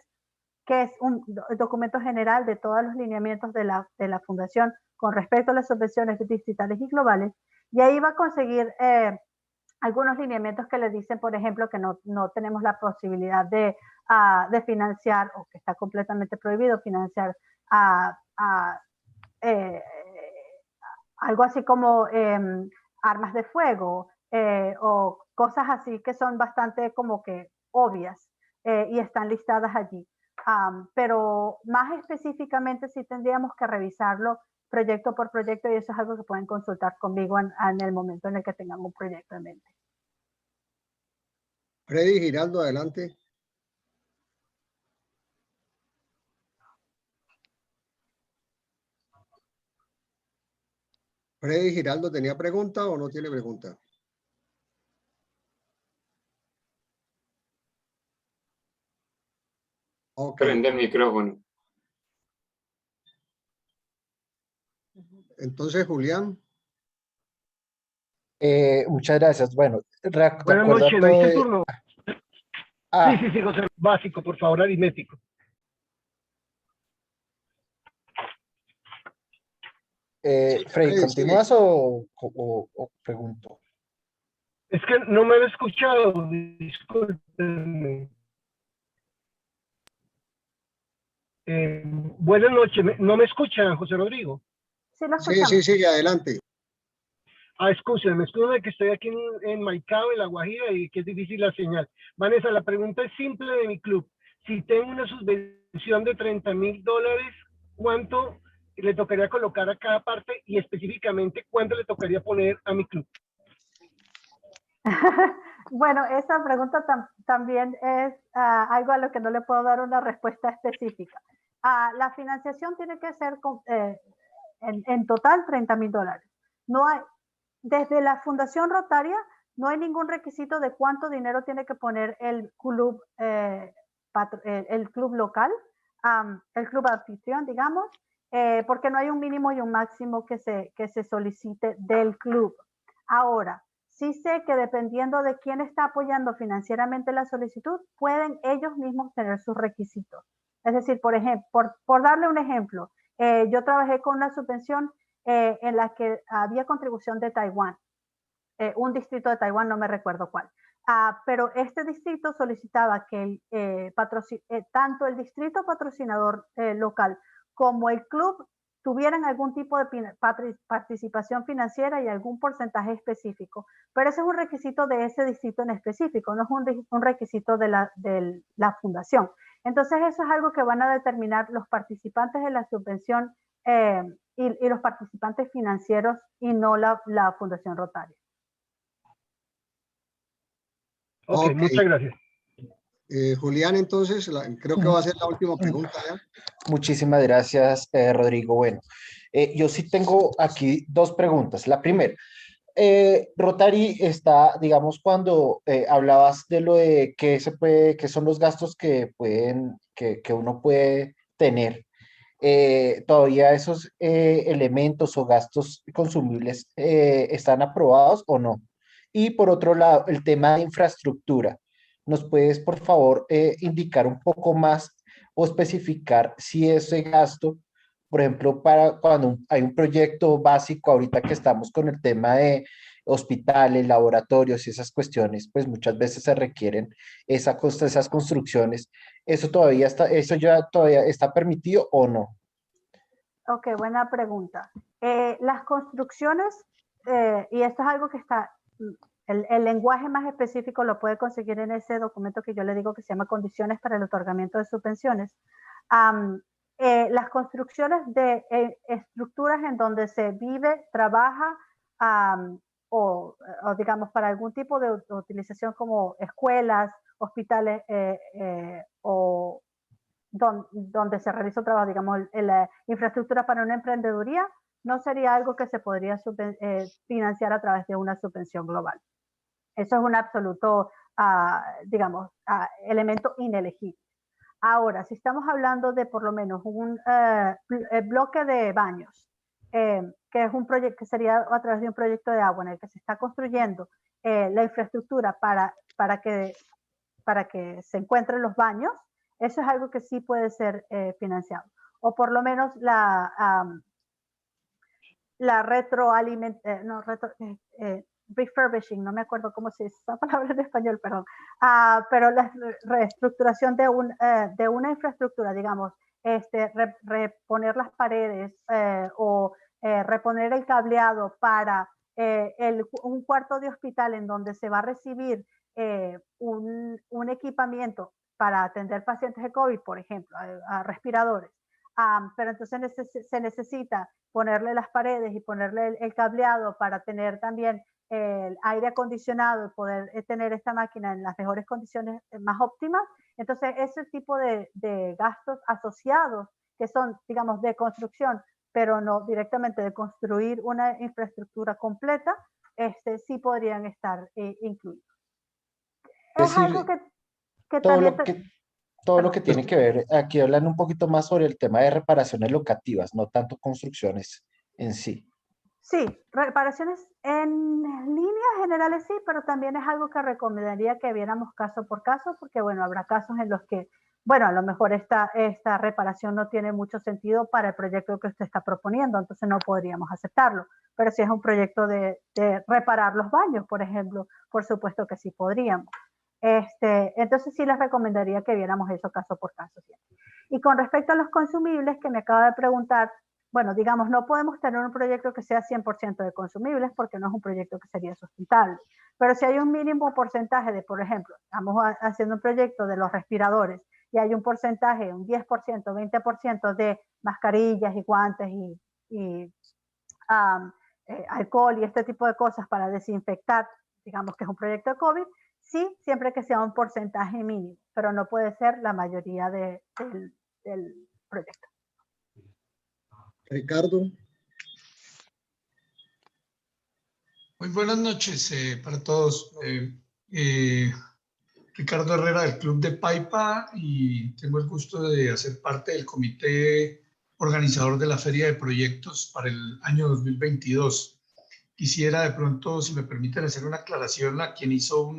S1: que es un documento general de todos los lineamientos de la Fundación con respecto a las subvenciones distritales y globales, y ahí va a conseguir algunos lineamientos que le dicen, por ejemplo, que no tenemos la posibilidad de financiar, o que está completamente prohibido financiar algo así como armas de fuego o cosas así que son bastante como que obvias y están listadas allí. Pero más específicamente sí tendríamos que revisarlo proyecto por proyecto, y eso es algo que pueden consultar conmigo en el momento en el que tengan un proyecto en mente.
S4: Freddy Giraldo, adelante. Freddy Giraldo, ¿tenía pregunta o no tiene pregunta? Okay.
S3: Prende el micrófono.
S4: Entonces, Julián.
S12: Muchas gracias. Bueno,
S17: buenas noches, ¿me dice turno? Sí, José, básico, por favor, aritmético.
S12: Freddy, ¿continúas o pregunto?
S17: Es que no me han escuchado, discúlpenme. Buenas noches, ¿no me escuchan, José Rodrigo?
S4: Sí, adelante.
S17: Escúchenme que estoy aquí en Maicao, en La Guajira, y que es difícil la señal. Vanessa, la pregunta es simple de mi club. Si tengo una subvención de $30,000, ¿cuánto le tocaría colocar a cada parte y específicamente cuánto le tocaría poner a mi club?
S1: Bueno, esa pregunta también es algo a lo que no le puedo dar una respuesta específica. La financiación tiene que ser en total $30,000. No hay, desde la Fundación Rotaria no hay ningún requisito de cuánto dinero tiene que poner el club local, el club anfitrión, digamos, porque no hay un mínimo y un máximo que se solicite del club. Ahora, sí sé que dependiendo de quién está apoyando financieramente la solicitud, pueden ellos mismos tener sus requisitos. Es decir, por ejemplo, por darle un ejemplo, yo trabajé con una subvención en la que había contribución de Taiwán, un distrito de Taiwán, no me recuerdo cuál. Pero este distrito solicitaba que tanto el distrito patrocinador local como el club tuvieran algún tipo de participación financiera y algún porcentaje específico. Pero ese es un requisito de ese distrito en específico, no es un requisito de la fundación. Entonces eso es algo que van a determinar los participantes de la subvención y los participantes financieros y no la Fundación Rotaria.
S17: Ok, muchas gracias.
S4: Julián, entonces, creo que va a ser la última pregunta ya.
S12: Muchísimas gracias, Rodrigo. Bueno, yo sí tengo aquí dos preguntas. La primera, Rotary está, digamos, cuando hablabas de lo de qué son los gastos que uno puede tener, ¿todavía esos elementos o gastos consumibles están aprobados o no? Y por otro lado, el tema de infraestructura. ¿Nos puedes, por favor, indicar un poco más o especificar si ese gasto, por ejemplo, para cuando hay un proyecto básico, ahorita que estamos con el tema de hospitales, laboratorios y esas cuestiones, pues muchas veces se requieren esas construcciones. ¿Eso ya todavía está permitido o no?
S1: Ok, buena pregunta. Las construcciones, y esto es algo que está, el lenguaje más específico lo puede conseguir en ese documento que yo le digo que se llama Condiciones para el otorgamiento de subvenciones. Las construcciones de estructuras en donde se vive, trabaja, o digamos para algún tipo de utilización como escuelas, hospitales o donde se realiza trabajo, digamos, la infraestructura para una emprendeduría, no sería algo que se podría financiar a través de una subvención global. Eso es un absoluto, digamos, elemento inelegible. Ahora, si estamos hablando de por lo menos un bloque de baños, que es un proyecto que sería a través de un proyecto de agua en el que se está construyendo la infraestructura para que se encuentren los baños, eso es algo que sí puede ser financiado. O por lo menos refurbishing, no me acuerdo cómo se dice esa palabra en español, perdón, pero la reestructuración de una infraestructura, digamos, reponer las paredes o reponer el cableado para un cuarto de hospital en donde se va a recibir un equipamiento para atender pacientes de COVID, por ejemplo, a respiradores. Pero entonces se necesita ponerle las paredes y ponerle el cableado para tener también el aire acondicionado y poder tener esta máquina en las mejores condiciones más óptimas. Entonces, ese tipo de gastos asociados que son, digamos, de construcción, pero no directamente de construir una infraestructura completa, sí podrían estar incluidos. Es algo que también...
S12: Todo lo que tiene que ver, aquí hablan un poquito más sobre el tema de reparaciones locativas, no tanto construcciones en sí.
S1: Sí, reparaciones en líneas generales sí, pero también es algo que recomendaría que viéramos caso por caso, porque bueno, habrá casos en los que, bueno, a lo mejor esta reparación no tiene mucho sentido para el proyecto que usted está proponiendo, entonces no podríamos aceptarlo. Pero si es un proyecto de reparar los baños, por ejemplo, por supuesto que sí podríamos. Entonces sí les recomendaría que viéramos eso caso por caso. Y con respecto a los consumibles que me acaba de preguntar, bueno, digamos, no podemos tener un proyecto que sea 100% de consumibles porque no es un proyecto que sería sustentable. Pero si hay un mínimo porcentaje de, por ejemplo, estamos haciendo un proyecto de los respiradores y hay un porcentaje, un 10%, 20% de mascarillas y guantes y alcohol y este tipo de cosas para desinfectar, digamos que es un proyecto de COVID, sí, siempre que sea un porcentaje mínimo, pero no puede ser la mayoría del proyecto.
S4: Ricardo.
S18: Muy buenas noches para todos. Ricardo Herrera del Club de Paipa y tengo el gusto de hacer parte del comité organizador de la Feria de Proyectos para el año 2022. Quisiera de pronto, si me permiten, hacer una aclaración a quien hizo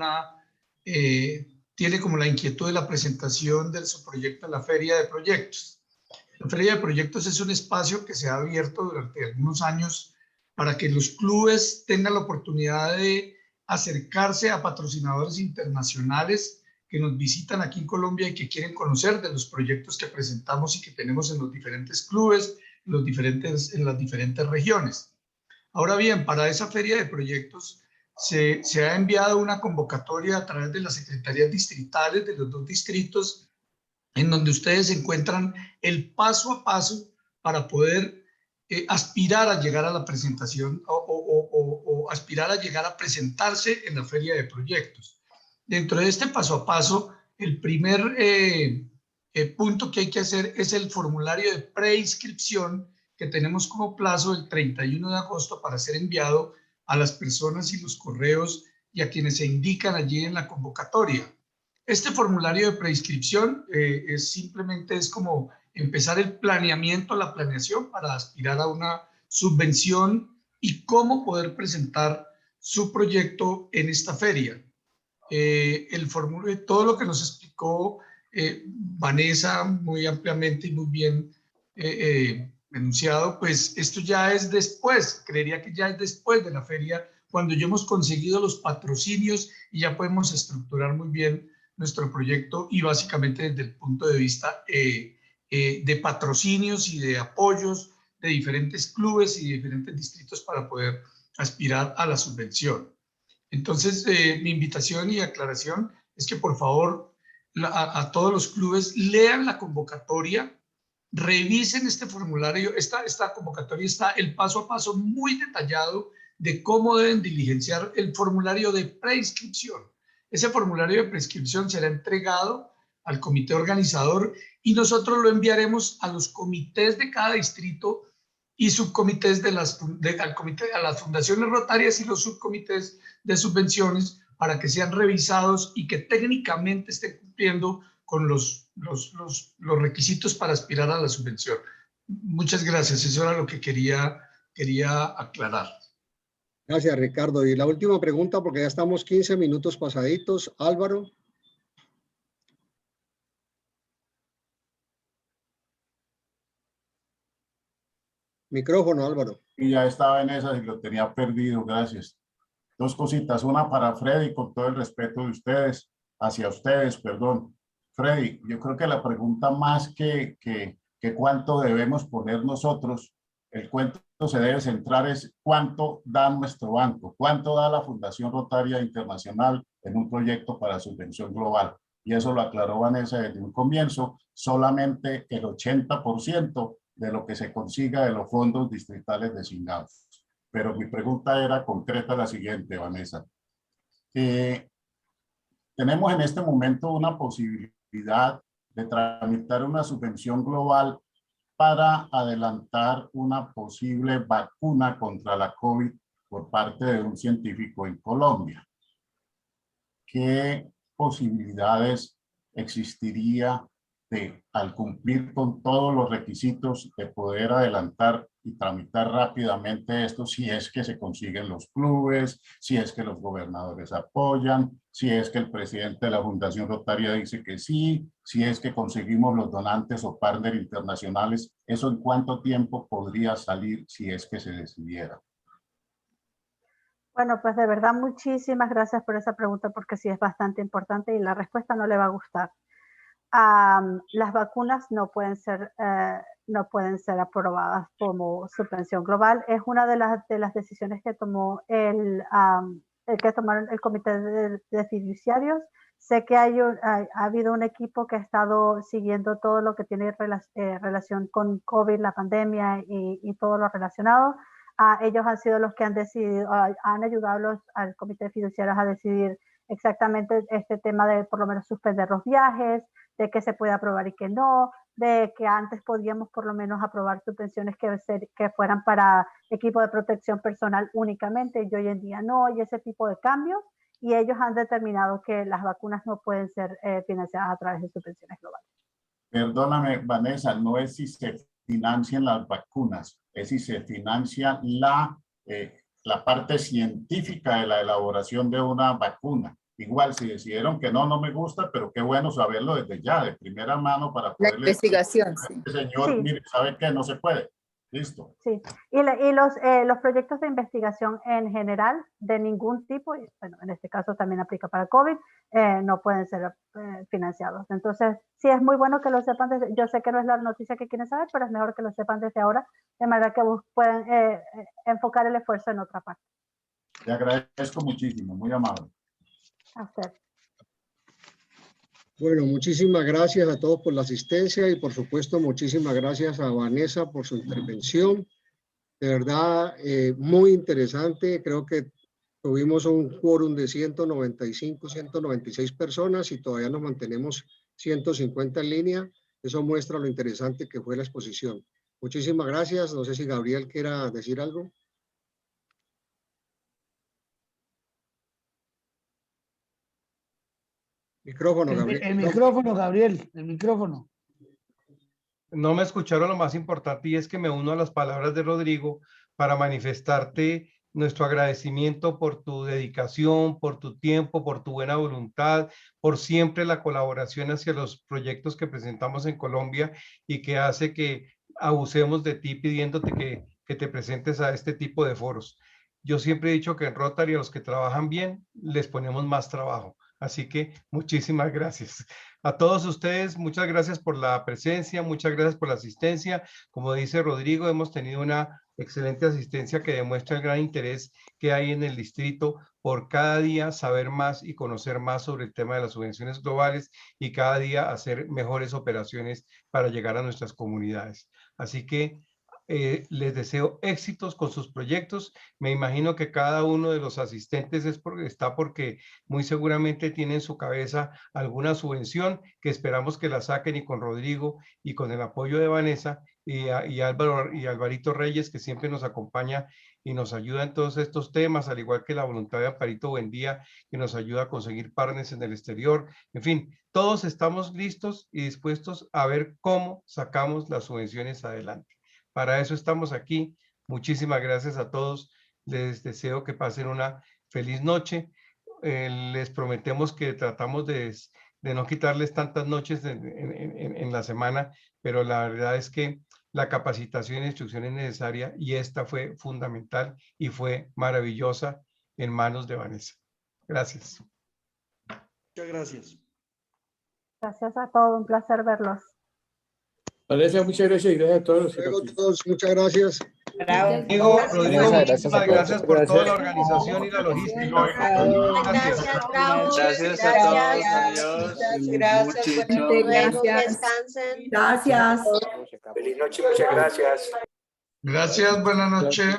S18: tiene como la inquietud de la presentación de su proyecto en la Feria de Proyectos. La Feria de Proyectos es un espacio que se ha abierto durante algunos años para que los clubes tengan la oportunidad de acercarse a patrocinadores internacionales que nos visitan aquí en Colombia y que quieren conocer de los proyectos que presentamos y que tenemos en los diferentes clubes, en las diferentes regiones. Ahora bien, para esa Feria de Proyectos se ha enviado una convocatoria a través de las secretarías distritales de los 2 distritos en donde ustedes encuentran el paso a paso para poder aspirar a llegar a la presentación o aspirar a llegar a presentarse en la Feria de Proyectos. Dentro de este paso a paso, el primer punto que hay que hacer es el formulario de preinscripción que tenemos como plazo el 31 de agosto para ser enviado a las personas y los correos y a quienes se indican allí en la convocatoria. Este formulario de preinscripción simplemente es como empezar el planeamiento, la planeación para aspirar a una subvención y cómo poder presentar su proyecto en esta feria. El formulario, todo lo que nos explicó Vanessa muy ampliamente y muy bien enunciado, pues esto ya es después, creería que ya es después de la feria, cuando ya hemos conseguido los patrocinios y ya podemos estructurar muy bien nuestro proyecto y básicamente desde el punto de vista de patrocinios y de apoyos de diferentes clubes y diferentes distritos para poder aspirar a la subvención. Entonces, mi invitación y aclaración es que por favor a todos los clubes lean la convocatoria, revisen este formulario, esta convocatoria está el paso a paso muy detallado de cómo deben diligenciar el formulario de preinscripción. Ese formulario de preinscripción será entregado al comité organizador y nosotros lo enviaremos a los comités de cada distrito y subcomités a las fundaciones rotarias y los subcomités de subvenciones para que sean revisados y que técnicamente estén cumpliendo con los requisitos para aspirar a la subvención. Muchas gracias, eso era lo que quería aclarar.
S4: Gracias, Ricardo. Y la última pregunta, porque ya estamos 15 minutos pasaditos. Álvaro. Micrófono, Álvaro.
S10: Y ya estaba en esa y lo tenía perdido, gracias. Dos cositas, una para Freddy, con todo el respeto de ustedes, hacia ustedes, perdón. Freddy, yo creo que la pregunta más que cuánto debemos poner nosotros, el cuento se debe centrar es cuánto da nuestro banco, cuánto da la Fundación Rotaria Internacional en un proyecto para subvención global. Y eso lo aclaró Vanessa desde un comienzo, solamente el 80% de lo que se consiga de los fondos distritales designados. Pero mi pregunta era concreta, la siguiente, Vanessa. Tenemos en este momento una posibilidad de tramitar una subvención global para adelantar una posible vacuna contra la COVID por parte de un científico en Colombia. ¿Qué posibilidades existiría de, al cumplir con todos los requisitos, de poder adelantar y tramitar rápidamente esto, si es que se consiguen los clubes, si es que los gobernadores apoyan, si es que el presidente de la Fundación Rotaria dice que sí, si es que conseguimos los donantes o partners internacionales? ¿Eso en cuánto tiempo podría salir si es que se decidiera?
S1: Bueno, pues de verdad muchísimas gracias por esa pregunta, porque sí es bastante importante y la respuesta no le va a gustar. Las vacunas no pueden ser aprobadas como subvención global. Es una de las decisiones que tomó tomaron el comité de fiduciarios. Sé que ha habido un equipo que ha estado siguiendo todo lo que tiene relación con COVID, la pandemia y todo lo relacionado. Ellos han sido los que han decidido, han ayudado al comité de fiduciarios a decidir exactamente este tema de por lo menos suspender los viajes, de que se puede aprobar y que no, de que antes podíamos por lo menos aprobar subvenciones que fueran para equipo de protección personal únicamente, y hoy en día no, y ese tipo de cambios, y ellos han determinado que las vacunas no pueden ser financiadas a través de subvenciones globales.
S10: Perdóname, Vanessa, no es si se financian las vacunas, es si se financia la parte científica de la elaboración de una vacuna. Igual, si decidieron que no me gusta, pero qué bueno saberlo desde ya, de primera mano, para poder...
S19: La investigación, sí.
S10: Señor, sí. Mire, ¿sabe qué? No se puede. Listo.
S1: Sí, y los proyectos de investigación en general, de ningún tipo, y bueno, en este caso también aplica para COVID, no pueden ser financiados. Entonces, sí es muy bueno que lo sepan, yo sé que no es la noticia que quieren saber, pero es mejor que lo sepan desde ahora, de manera que puedan enfocar el esfuerzo en otra parte.
S10: Le agradezco muchísimo, muy amable.
S1: A usted.
S4: Bueno, muchísimas gracias a todos por la asistencia y por supuesto muchísimas gracias a Vanessa por su intervención. De verdad, muy interesante. Creo que tuvimos un quórum de 195, 196 personas y todavía nos mantenemos 150 en línea. Eso muestra lo interesante que fue la exposición. Muchísimas gracias. No sé si Gabriel quiera decir algo. Micrófono, Gabriel.
S20: El micrófono, Gabriel, el micrófono.
S2: No me escucharon lo más importante, y es que me uno a las palabras de Rodrigo para manifestarte nuestro agradecimiento por tu dedicación, por tu tiempo, por tu buena voluntad, por siempre la colaboración hacia los proyectos que presentamos en Colombia y que hace que abusemos de ti pidiéndote que te presentes a este tipo de foros. Yo siempre he dicho que en Rotary a los que trabajan bien les ponemos más trabajo. Así que muchísimas gracias. A todos ustedes, muchas gracias por la presencia, muchas gracias por la asistencia. Como dice Rodrigo, hemos tenido una excelente asistencia que demuestra el gran interés que hay en el distrito por cada día saber más y conocer más sobre el tema de las subvenciones globales y cada día hacer mejores operaciones para llegar a nuestras comunidades. Así que les deseo éxitos con sus proyectos. Me imagino que cada uno de los asistentes está porque muy seguramente tiene en su cabeza alguna subvención que esperamos que la saquen, y con Rodrigo y con el apoyo de Vanessa y Álvaro y Alvarito Reyes, que siempre nos acompaña y nos ayuda en todos estos temas, al igual que la voluntad de Amparito Buendía, que nos ayuda a conseguir partners en el exterior. En fin, todos estamos listos y dispuestos a ver cómo sacamos las subvenciones adelante. Para eso estamos aquí. Muchísimas gracias a todos. Les deseo que pasen una feliz noche. Les prometemos que tratamos de no quitarles tantas noches en la semana, pero la verdad es que la capacitación y instrucción es necesaria, y esta fue fundamental y fue maravillosa. en manos de Vanessa. Gracias.
S19: Muchas gracias.
S1: Gracias a todos, un placer verlos.
S19: Vanessa, muchas gracias y gracias a todos los que
S4: Luego
S19: participaron.
S4: todos, muchas gracias.
S2: Rodrigo,
S12: Gracias
S2: muchísimas
S12: a todos.
S2: gracias por toda la organización y la logística. Gracias.
S16: bravo.
S19: Gracias a todos. Adiós.
S16: Gracias, descansen.
S11: Gracias.
S19: Feliz noche, muchas gracias.
S18: Gracias, buenas noches.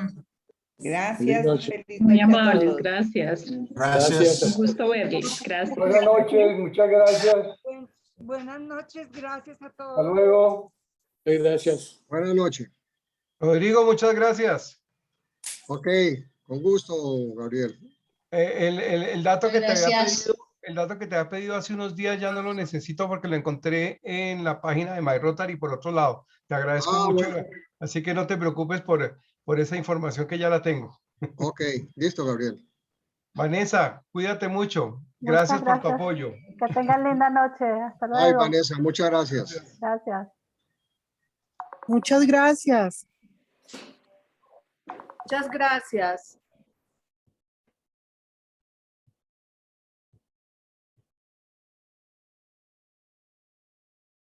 S11: Gracias. Feliz
S21: Muy
S11: noche a
S21: amables,
S11: todos.
S21: gracias.
S19: Gracias.
S21: Un gusto verles. Gracias.
S17: Buenas noches, muchas gracias.
S22: Buenas noches, gracias a todos.
S17: Hasta luego.
S19: Gracias.
S4: Buenas noches.
S2: Rodrigo, muchas gracias.
S4: Ok, con gusto, Gabriel.
S2: El dato que te había
S5: Gracias.
S2: pedido, el dato que te había pedido hace unos días ya no lo necesito porque lo encontré en la página de My Rotary por otro lado. Te agradezco mucho.
S4: Bueno.
S2: Así que no te preocupes por esa información que ya la tengo.
S4: Ok, listo, Gabriel.
S2: Vanessa, cuídate mucho. Gracias por tu apoyo.
S1: Que tengan linda noche. Hasta
S4: Ay,
S1: luego.
S4: Vanessa, muchas gracias.
S1: Gracias.
S23: Muchas gracias.
S24: Muchas gracias.